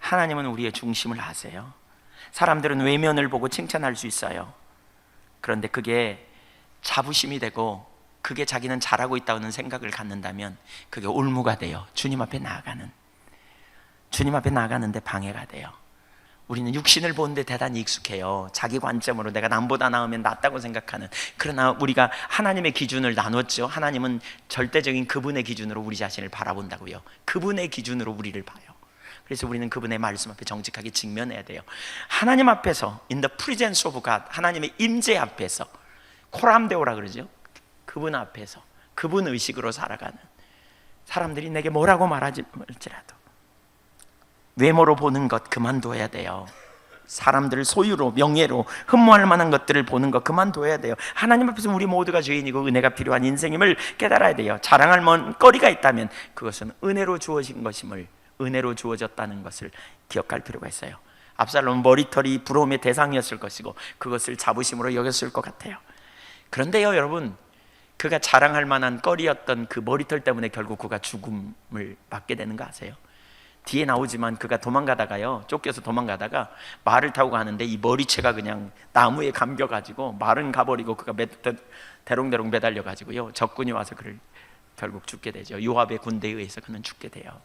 하나님은 우리의 중심을 아세요. 사람들은 외면을 보고 칭찬할 수 있어요. 그런데 그게 자부심이 되고 그게 자기는 잘하고 있다는 생각을 갖는다면 그게 올무가 돼요. 주님 앞에 나아가는데 방해가 돼요. 우리는 육신을 보는데 대단히 익숙해요. 자기 관점으로 내가 남보다 나으면 낫다고 생각하는. 그러나 우리가 하나님의 기준을 나눴죠. 하나님은 절대적인 그분의 기준으로 우리 자신을 바라본다고요. 그분의 기준으로 우리를 봐요. 그래서 우리는 그분의 말씀 앞에 정직하게 직면해야 돼요. 하나님 앞에서 in the presence of God, 하나님의 임재 앞에서, 코람데오라 그러죠. 그분 앞에서 그분 의식으로 살아가는. 사람들이 내게 뭐라고 말할지라도 외모로 보는 것 그만둬야 돼요. 사람들을 소유로, 명예로, 흠모할 만한 것들을 보는 것 그만둬야 돼요. 하나님 앞에서 우리 모두가 죄인이고 은혜가 필요한 인생임을 깨달아야 돼요. 자랑할 만한 거리가 있다면 그것은 은혜로 주어진 것임을, 은혜로 주어졌다는 것을 기억할 필요가 있어요. 압살롬은 머리털이 부러움의 대상이었을 것이고 그것을 자부심으로 여겼을 것 같아요. 그런데요, 여러분, 그가 자랑할 만한 거리였던 그 머리털 때문에 결국 그가 죽음을 맞게 되는 거 아세요? 뒤에 나오지만 그가 도망가다가요, 쫓겨서 도망가다가 말을 타고 가는데 이 머리채가 그냥 나무에 감겨가지고 말은 가버리고 그가 대롱대롱 매달려가지고요, 적군이 와서 그를 결국 죽게 되죠. 요압의 군대에 의해서 그는 죽게 돼요.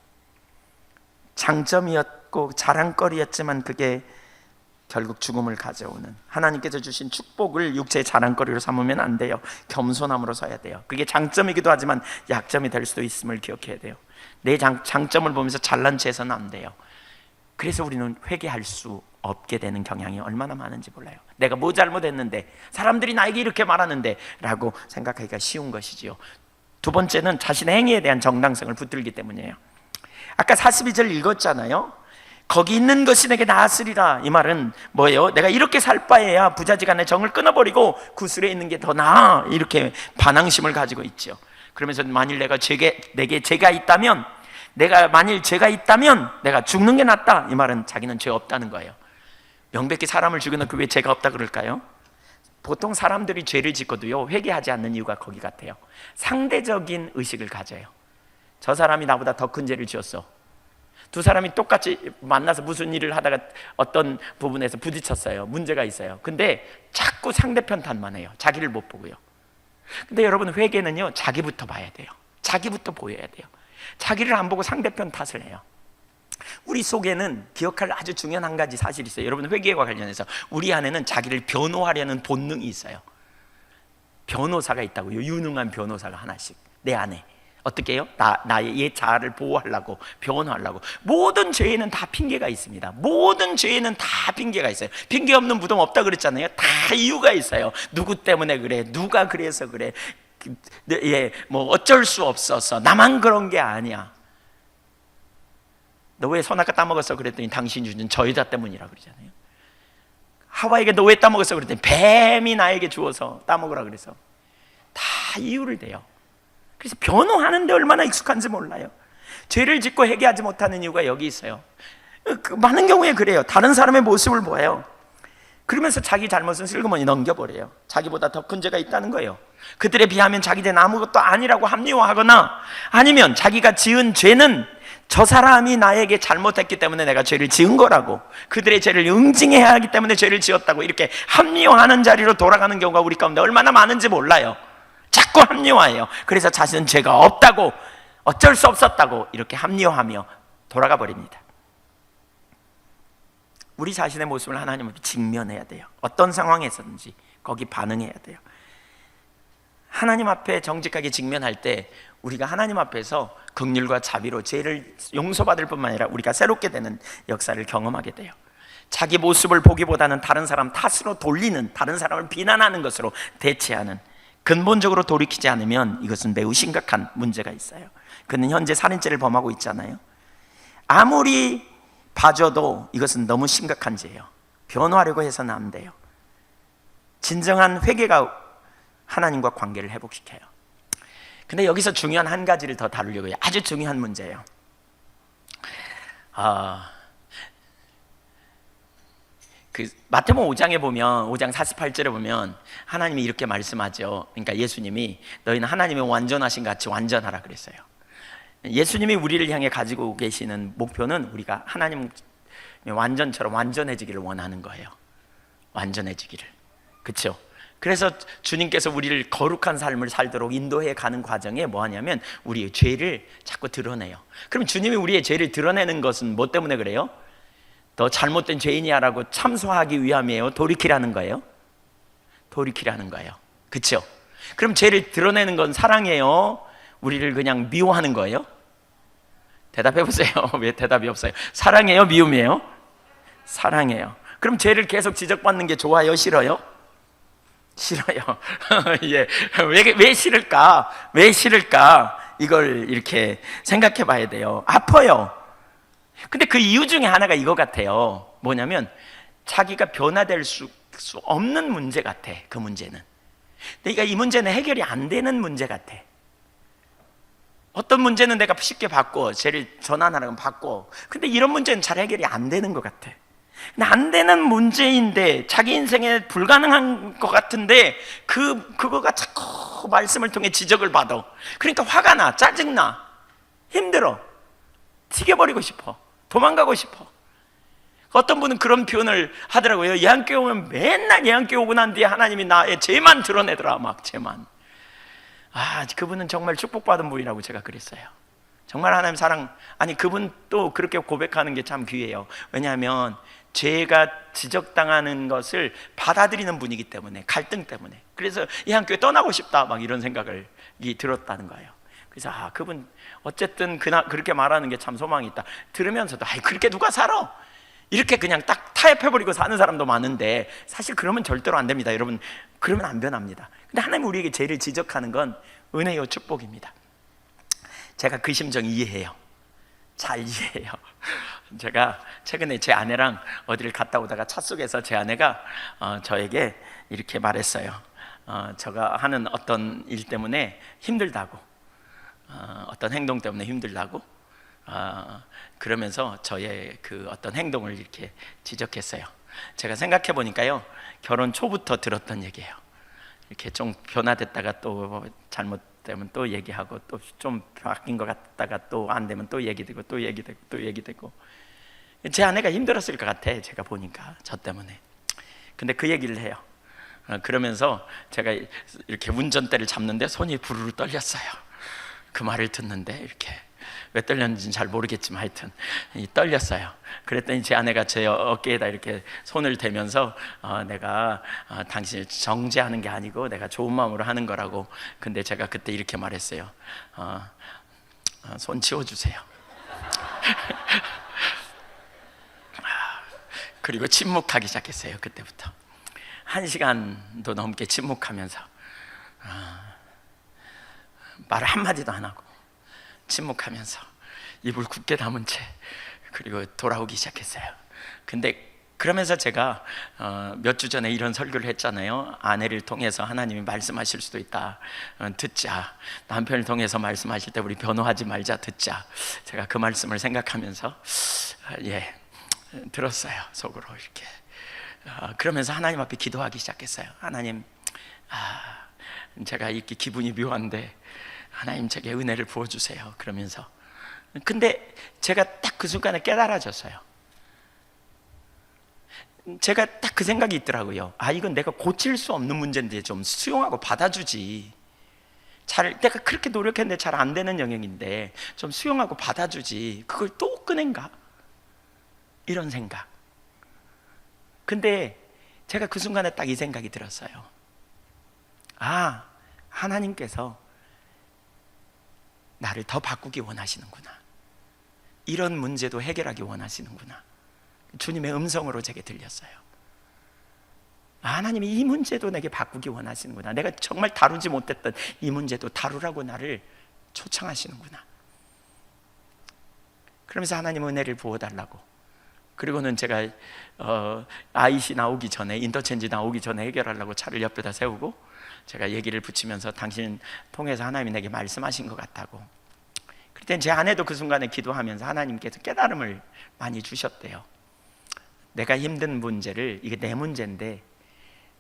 장점이었고 자랑거리였지만 그게 결국 죽음을 가져오는, 하나님께서 주신 축복을 육체의 자랑거리로 삼으면 안 돼요. 겸손함으로 서야 돼요. 그게 장점이기도 하지만 약점이 될 수도 있음을 기억해야 돼요. 내 장점을 보면서 잘난 체해서는 안 돼요. 그래서 우리는 회개할 수 없게 되는 경향이 얼마나 많은지 몰라요. 내가 뭐 잘못했는데, 사람들이 나에게 이렇게 말하는데 라고 생각하기가 쉬운 것이지요. 두 번째는 자신의 행위에 대한 정당성을 붙들기 때문이에요. 아까 42절 읽었잖아요. 거기 있는 것이 내게 나았으리라. 이 말은 뭐예요? 내가 이렇게 살 바에야 부자지간에 정을 끊어버리고 구슬에 있는 게 더 나아, 이렇게 반항심을 가지고 있죠. 그러면서 만일 내게 죄가 있다면, 만일 죄가 있다면 내가 죽는 게 낫다. 이 말은 자기는 죄 없다는 거예요. 명백히 사람을 죽여놓고 왜 죄가 없다 그럴까요? 보통 사람들이 죄를 짓고도요 회개하지 않는 이유가 거기 같아요. 상대적인 의식을 가져요. 저 사람이 나보다 더 큰 죄를 지었어. 두 사람이 똑같이 만나서 무슨 일을 하다가 어떤 부분에서 부딪혔어요. 문제가 있어요. 근데 자꾸 상대편 탓만 해요. 자기를 못 보고요. 근데 여러분, 회개는요 자기부터 봐야 돼요. 자기부터 보여야 돼요. 자기를 안 보고 상대편 탓을 해요. 우리 속에는 기억할 아주 중요한 한 가지 사실이 있어요. 여러분, 회개와 관련해서 우리 안에는 자기를 변호하려는 본능이 있어요. 변호사가 있다고요. 유능한 변호사가 하나씩 내 안에. 어떻게 해요? 나의 옛 자아를 보호하려고, 변호하려고. 모든 죄에는 다 핑계가 있습니다. 모든 죄에는 다 핑계가 있어요. 핑계 없는 무덤 없다 그랬잖아요. 다 이유가 있어요. 누구 때문에 그래, 누가 그래서 그래, 뭐 어쩔 수 없어서, 나만 그런 게 아니야. 너 왜 선악과 따먹었어? 그랬더니 당신 주는 저 여자 때문이라 그러잖아요. 하와에게 너 왜 따먹었어? 그랬더니 뱀이 나에게 주어서 따먹으라 그래서. 다 이유를 대요. 그래서 변호하는데 얼마나 익숙한지 몰라요. 죄를 짓고 회개하지 못하는 이유가 여기 있어요. 많은 경우에 그래요. 다른 사람의 모습을 보아요. 그러면서 자기 잘못은 슬그머니 넘겨버려요. 자기보다 더 큰 죄가 있다는 거예요. 그들에 비하면 자기 죄는 아무것도 아니라고 합리화하거나, 아니면 자기가 지은 죄는 저 사람이 나에게 잘못했기 때문에 내가 죄를 지은 거라고, 그들의 죄를 응징해야 하기 때문에 죄를 지었다고, 이렇게 합리화하는 자리로 돌아가는 경우가 우리 가운데 얼마나 많은지 몰라요. 자꾸 합리화해요. 그래서 자신은 죄가 없다고, 어쩔 수 없었다고 이렇게 합리화하며 돌아가 버립니다. 우리 자신의 모습을 하나님 앞에 직면해야 돼요. 어떤 상황에서든지 거기 반응해야 돼요. 하나님 앞에 정직하게 직면할 때 우리가 하나님 앞에서 긍휼과 자비로 죄를 용서받을 뿐만 아니라 우리가 새롭게 되는 역사를 경험하게 돼요. 자기 모습을 보기보다는 다른 사람 탓으로 돌리는, 다른 사람을 비난하는 것으로 대체하는, 근본적으로 돌이키지 않으면 이것은 매우 심각한 문제가 있어요. 그는 현재 살인죄를 범하고 있잖아요. 아무리 봐줘도 이것은 너무 심각한 죄예요. 변호하려고 해서는 안 돼요. 진정한 회개가 하나님과 관계를 회복시켜요. 근데 여기서 중요한 한 가지를 더 다루려고 해요. 아주 중요한 문제예요. 마태복음 5장에 보면, 5장 48절에 보면 하나님이 이렇게 말씀하죠. 그러니까 예수님이 너희는 하나님의 완전하신 같이 완전하라 그랬어요. 예수님이 우리를 향해 가지고 계시는 목표는 우리가 하나님 완전처럼 완전해지기를 원하는 거예요. 완전해지기를. 그렇죠? 그래서 주님께서 우리를 거룩한 삶을 살도록 인도해 가는 과정에 뭐 하냐면 우리의 죄를 자꾸 드러내요. 그럼 주님이 우리의 죄를 드러내는 것은 뭐 때문에 그래요? 너 잘못된 죄인이야라고 참소하기 위함이에요? 돌이키라는 거예요? 돌이키라는 거예요. 그렇죠? 그럼 죄를 드러내는 건 사랑이에요? 우리를 그냥 미워하는 거예요? 대답해 보세요. 왜 대답이 없어요? 사랑이에요? 미움이에요? 사랑이에요. 그럼 죄를 계속 지적받는 게 좋아요? 싫어요? 싫어요. 예. 왜 싫을까? 왜 싫을까? 이걸 이렇게 생각해 봐야 돼요. 아파요. 근데 그 이유 중에 하나가 이거 같아요. 뭐냐면 자기가 변화될 수 없는 문제 같아. 그 문제는. 그러니까 이 문제는 해결이 안 되는 문제 같아. 어떤 문제는 내가 쉽게 받고 죄를 전환하라고 받고, 근데 이런 문제는 잘 해결이 안 되는 것 같아. 근데 안 되는 문제인데 자기 인생에 불가능한 것 같은데 그거가 자꾸 말씀을 통해 지적을 받아. 그러니까 화가 나, 짜증나, 힘들어, 튀겨버리고 싶어, 도망가고 싶어. 어떤 분은 그런 표현을 하더라고요. 예한교회 오면 맨날 예한교회 오고 난 뒤에 하나님이 나의 죄만 드러내더라. 막 죄만. 그분은 정말 축복받은 분이라고 제가 그랬어요. 정말 하나님 사랑, 아니 그분 또 그렇게 고백하는 게 참 귀해요. 왜냐하면 죄가 지적당하는 것을 받아들이는 분이기 때문에, 갈등 때문에. 그래서 예한교회 떠나고 싶다 막 이런 생각이 들었다는 거예요. 그래서 그분 어쨌든 그렇게 말하는 게 참 소망이 있다. 들으면서도 그렇게 누가 살아? 이렇게 그냥 딱 타협해버리고 사는 사람도 많은데, 사실 그러면 절대로 안 됩니다. 여러분, 그러면 안 변합니다. 근데 하나님 우리에게 죄를 지적하는 건 은혜요, 축복입니다. 제가 그 심정 이해해요. 잘 이해해요. 제가 최근에 제 아내랑 어디를 갔다 오다가 차 속에서 제 아내가 저에게 이렇게 말했어요. 제가 하는 어떤 일 때문에 힘들다고, 어떤 행동 때문에 힘들다고, 그러면서 저의 그 어떤 행동을 이렇게 지적했어요. 제가 생각해 보니까요, 결혼 초부터 들었던 얘기예요. 이렇게 좀 변화됐다가 또 잘못되면 또 얘기하고, 또 좀 바뀐 것 같다가 또 안 되면 또 얘기되고, 또 얘기되고, 또 얘기되고. 제 아내가 힘들었을 것 같아, 제가 보니까, 저 때문에. 근데 그 얘기를 해요. 그러면서 제가 이렇게 운전대를 잡는데 손이 부르르 떨렸어요. 그 말을 듣는데 이렇게 왜 떨렸는지는 잘 모르겠지만 하여튼 떨렸어요. 그랬더니 제 아내가 제 어깨에다 이렇게 손을 대면서 내가 당신을 정죄하는 게 아니고 내가 좋은 마음으로 하는 거라고. 근데 제가 그때 이렇게 말했어요. 손 치워주세요. 그리고 침묵하기 시작했어요. 그때부터 1시간도 넘게 침묵하면서 말을 한마디도 안 하고 침묵하면서 입을 굳게 다문 채 그리고 돌아오기 시작했어요. 근데 그러면서 제가 몇 주 전에 이런 설교를 했잖아요. 아내를 통해서 하나님이 말씀하실 수도 있다. 듣자. 남편을 통해서 말씀하실 때 우리 변호하지 말자. 듣자. 제가 그 말씀을 생각하면서 들었어요. 속으로 이렇게. 그러면서 하나님 앞에 기도하기 시작했어요. 하나님, 제가 이렇게 기분이 묘한데 하나님 제게 은혜를 부어주세요. 그러면서. 근데 제가 딱 그 순간에 깨달아졌어요. 제가 딱 그 생각이 있더라고요. 이건 내가 고칠 수 없는 문제인데 좀 수용하고 받아주지. 내가 그렇게 노력했는데 잘 안 되는 영역인데 좀 수용하고 받아주지. 그걸 또 꺼낸가? 이런 생각. 근데 제가 그 순간에 딱 이 생각이 들었어요. 하나님께서 나를 더 바꾸기 원하시는구나. 이런 문제도 해결하기 원하시는구나. 주님의 음성으로 제게 들렸어요. 하나님이 이 문제도 내게 바꾸기 원하시는구나. 내가 정말 다루지 못했던 이 문제도 다루라고 나를 초청하시는구나. 그러면서 하나님 은혜를 부어달라고. 그리고는 제가 IC 나오기 전에, 인터체인지 나오기 전에 해결하려고 차를 옆에다 세우고 제가 얘기를 붙이면서 당신 통해서 하나님이 내게 말씀하신 것 같다고. 그때 제 아내도 그 순간에 기도하면서 하나님께서 깨달음을 많이 주셨대요. 내가 힘든 문제를, 이게 내 문제인데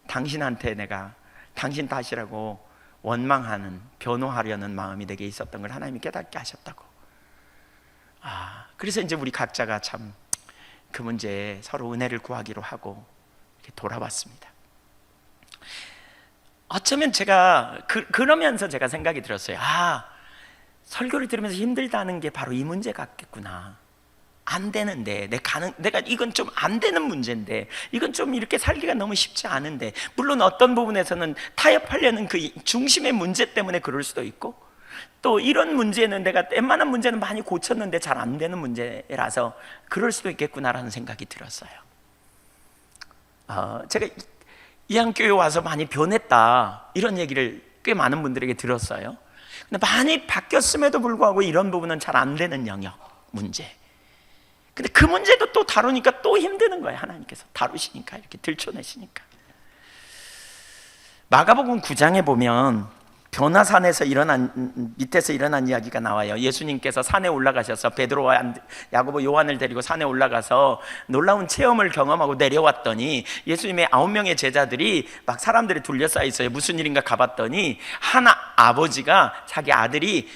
당신한테 내가 당신 탓이라고 원망하는, 변호하려는 마음이 내게 있었던 걸 하나님이 깨닫게 하셨다고. 그래서 이제 우리 각자가 참 그 문제에 서로 은혜를 구하기로 하고 이렇게 돌아왔습니다. 어쩌면 제가 그러면서 제가 생각이 들었어요. 설교를 들으면서 힘들다는 게 바로 이 문제 같겠구나. 안 되는데 내가 이건 좀 안 되는 문제인데, 이건 좀 이렇게 살기가 너무 쉽지 않은데, 물론 어떤 부분에서는 타협하려는 그 중심의 문제 때문에 그럴 수도 있고, 또 이런 문제는 내가 웬만한 문제는 많이 고쳤는데 잘 안 되는 문제라서 그럴 수도 있겠구나라는 생각이 들었어요. 제가 이한교회 와서 많이 변했다, 이런 얘기를 꽤 많은 분들에게 들었어요. 근데 많이 바뀌었음에도 불구하고 이런 부분은 잘 안 되는 영역, 문제. 근데 그 문제도 또 다루니까 또 힘드는 거예요. 하나님께서 다루시니까, 이렇게 들춰내시니까. 마가복음 9장에 보면 변화산에서 밑에서 일어난 이야기가 나와요. 예수님께서 산에 올라가셔서 베드로와 야고보, 요한을 데리고 산에 올라가서 놀라운 체험을 경험하고 내려왔더니 예수님의 9명의 제자들이 막 사람들이 둘러싸여 있어요. 무슨 일인가 가봤더니 하나 아버지가 자기 아들이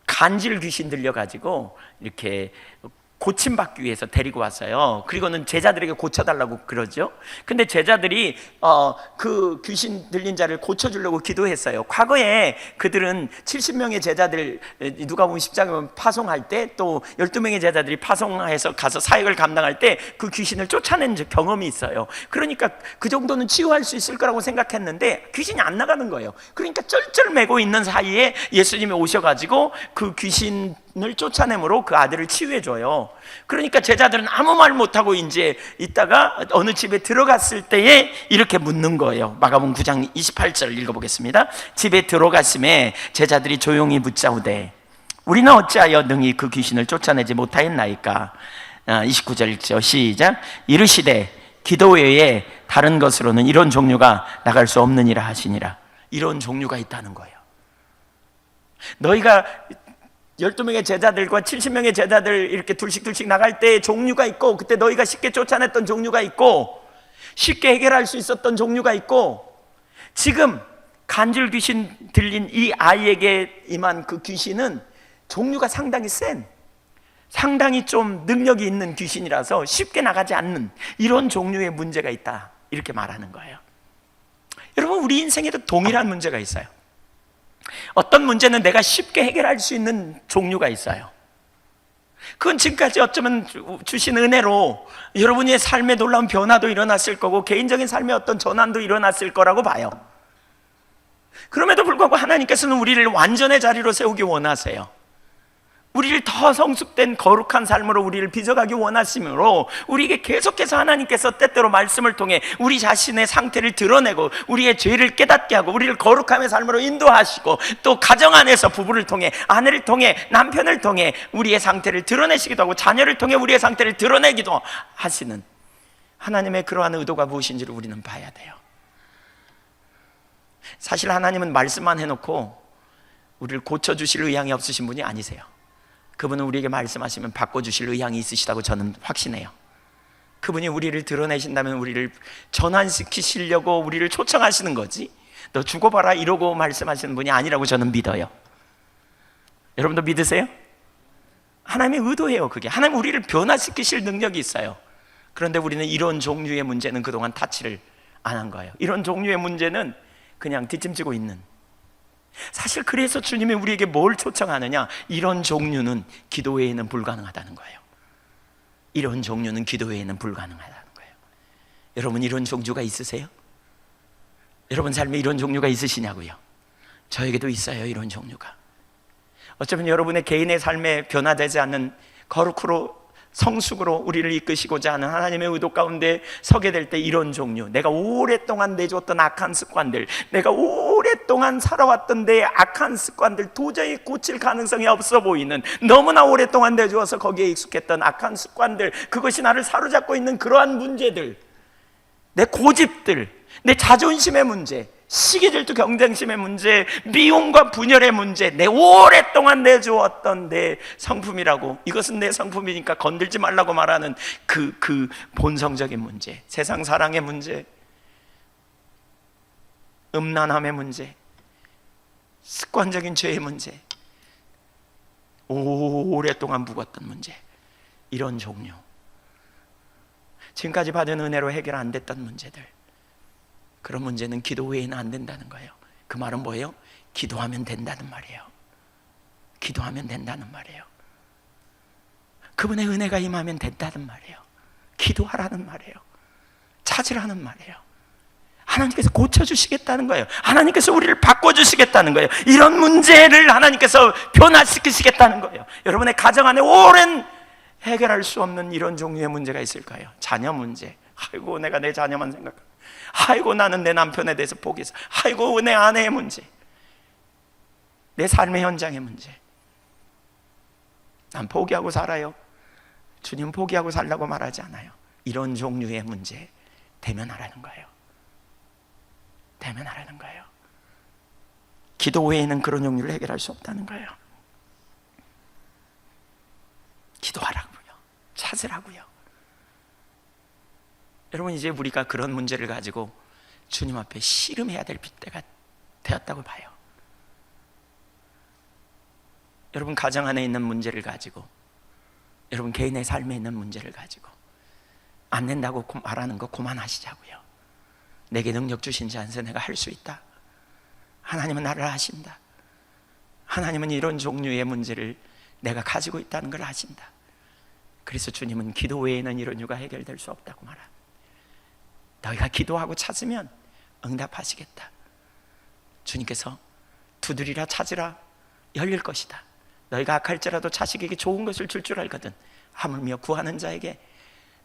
간질 귀신 들려가지고 이렇게 고침받기 위해서 데리고 왔어요. 그리고는 제자들에게 고쳐달라고 그러죠. 근데 제자들이 그 귀신 들린 자를 고쳐주려고 기도했어요. 과거에 그들은 70명의 제자들, 누가 보면 10장에 보면 파송할 때, 또 12명의 제자들이 파송해서 가서 사역을 감당할 때 그 귀신을 쫓아낸 경험이 있어요. 그러니까 그 정도는 치유할 수 있을 거라고 생각했는데 귀신이 안 나가는 거예요. 그러니까 쩔쩔매고 있는 사이에 예수님이 오셔가지고 그 귀신을 쫓아내므로 그 아들을 치유해줘요. 그러니까 제자들은 아무 말 못하고 이제 있다가 어느 집에 들어갔을 때에 이렇게 묻는 거예요. 마가복음 9장 28절 읽어보겠습니다. 집에 들어갔음에 제자들이 조용히 묻자오되 우리는 어찌하여 능히 그 귀신을 쫓아내지 못하였나이까. 29절 읽죠. 시작. 이르시되 기도 외에 다른 것으로는 이런 종류가 나갈 수 없느니라 하시니라. 이런 종류가 있다는 거예요. 너희가 12명의 제자들과 70명의 제자들 이렇게 둘씩 나갈 때 종류가 있고, 그때 너희가 쉽게 쫓아냈던 종류가 있고, 쉽게 해결할 수 있었던 종류가 있고, 지금 간질 귀신 들린 이 아이에게 임한 그 귀신은 종류가 상당히 상당히 좀 능력이 있는 귀신이라서 쉽게 나가지 않는 이런 종류의 문제가 있다, 이렇게 말하는 거예요. 여러분, 우리 인생에도 동일한 문제가 있어요. 어떤 문제는 내가 쉽게 해결할 수 있는 종류가 있어요. 그건 지금까지 어쩌면 주신 은혜로 여러분의 삶에 놀라운 변화도 일어났을 거고, 개인적인 삶의 어떤 전환도 일어났을 거라고 봐요. 그럼에도 불구하고 하나님께서는 우리를 완전의 자리로 세우기 원하세요. 우리를 더 성숙된 거룩한 삶으로 우리를 빚어가기 원하시므로, 우리에게 계속해서 하나님께서 때때로 말씀을 통해 우리 자신의 상태를 드러내고 우리의 죄를 깨닫게 하고 우리를 거룩함의 삶으로 인도하시고, 또 가정 안에서 부부를 통해, 아내를 통해, 남편을 통해 우리의 상태를 드러내시기도 하고, 자녀를 통해 우리의 상태를 드러내기도 하시는 하나님의 그러한 의도가 무엇인지를 우리는 봐야 돼요. 사실 하나님은 말씀만 해놓고 우리를 고쳐주실 의향이 없으신 분이 아니세요. 그분은 우리에게 말씀하시면 바꿔주실 의향이 있으시다고 저는 확신해요. 그분이 우리를 드러내신다면 우리를 전환시키시려고 우리를 초청하시는 거지, 너 죽어봐라 이러고 말씀하시는 분이 아니라고 저는 믿어요. 여러분도 믿으세요? 하나님의 의도예요. 그게 하나님 우리를 변화시키실 능력이 있어요. 그런데 우리는 이런 종류의 문제는 그동안 타치를 안 한 거예요. 이런 종류의 문제는 그냥 뒷짐지고 있는, 사실 그래서 주님이 우리에게 뭘 초청하느냐, 이런 종류는 기도 외에는 불가능하다는 거예요. 이런 종류는 기도 외에는 불가능하다는 거예요. 여러분, 이런 종류가 있으세요? 여러분 삶에 이런 종류가 있으시냐고요? 저에게도 있어요, 이런 종류가. 어쩌면 여러분의 개인의 삶에 변화되지 않는 거룩으로, 성숙으로 우리를 이끄시고자 하는 하나님의 의도 가운데 서게 될 때, 이런 종류, 내가 오랫동안 내줬던 악한 습관들, 내가 오랫동안 살아왔던 내 악한 습관들, 도저히 고칠 가능성이 없어 보이는, 너무나 오랫동안 내주어서 거기에 익숙했던 악한 습관들, 그것이 나를 사로잡고 있는 그러한 문제들, 내 고집들, 내 자존심의 문제, 시기질투 경쟁심의 문제, 미움과 분열의 문제, 내 오랫동안 내주었던 내 성품이라고, 이것은 내 성품이니까 건들지 말라고 말하는 그 본성적인 문제, 세상 사랑의 문제, 음란함의 문제, 습관적인 죄의 문제, 오랫동안 묵었던 문제, 이런 종류, 지금까지 받은 은혜로 해결 안 됐던 문제들, 그런 문제는 기도 외에는 안 된다는 거예요. 그 말은 뭐예요? 기도하면 된다는 말이에요. 기도하면 된다는 말이에요. 그분의 은혜가 임하면 된다는 말이에요. 기도하라는 말이에요. 찾으라는 말이에요. 하나님께서 고쳐주시겠다는 거예요. 하나님께서 우리를 바꿔주시겠다는 거예요. 이런 문제를 하나님께서 변화시키시겠다는 거예요. 여러분의 가정 안에 오랜 해결할 수 없는 이런 종류의 문제가 있을 거예요. 자녀 문제, 아이고 내가 내 자녀만 생각하고, 아이고 나는 내 남편에 대해서 포기해서, 아이고 내 아내의 문제, 내 삶의 현장의 문제. 난 포기하고 살아요. 주님 포기하고 살라고 말하지 않아요. 이런 종류의 문제 대면하라는 거예요. 대면하라는 거예요. 기도 외에는 그런 종류를 해결할 수 없다는 거예요. 기도하라고요. 찾으라고요. 여러분, 이제 우리가 그런 문제를 가지고 주님 앞에 씨름해야 될 때가 되었다고 봐요. 여러분 가정 안에 있는 문제를 가지고, 여러분 개인의 삶에 있는 문제를 가지고 안 된다고 말하는 거 그만하시자고요. 내게 능력 주신 자 안에서 내가 할 수 있다. 하나님은 나를 아신다. 하나님은 이런 종류의 문제를 내가 가지고 있다는 걸 아신다. 그래서 주님은 기도 외에는 이런 이유가 해결될 수 없다고 말합니다. 너희가 기도하고 찾으면 응답하시겠다. 주님께서 두드리라 찾으라 열릴 것이다. 너희가 악할지라도 자식에게 좋은 것을 줄 줄 알거든. 하물며 구하는 자에게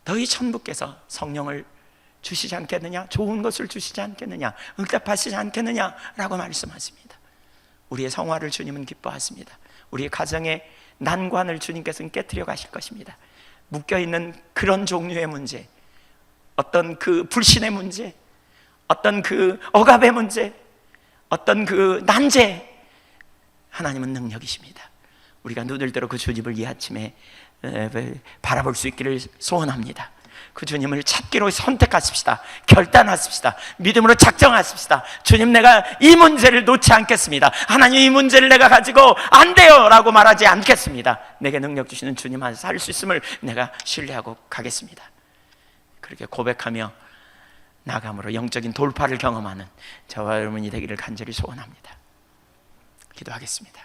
너희 천부께서 성령을 주시지 않겠느냐, 좋은 것을 주시지 않겠느냐, 응답하시지 않겠느냐 라고 말씀하십니다. 우리의 성화를 주님은 기뻐하십니다. 우리의 가정의 난관을 주님께서는 깨트려 가실 것입니다. 묶여있는 그런 종류의 문제, 어떤 그 불신의 문제, 어떤 그 억압의 문제, 어떤 그 난제, 하나님은 능력이십니다. 우리가 눈을 들어 그 주님을 이 아침에 바라볼 수 있기를 소원합니다. 그 주님을 찾기로 선택하십시다. 결단하십시다. 믿음으로 작정하십시다. 주님, 내가 이 문제를 놓지 않겠습니다. 하나님, 이 문제를 내가 가지고 안 돼요 라고 말하지 않겠습니다. 내게 능력 주시는 주님 안에서 살 수 있음을 내가 신뢰하고 가겠습니다. 그렇게 고백하며 나감으로 영적인 돌파를 경험하는 저와 여러분이 되기를 간절히 소원합니다. 기도하겠습니다.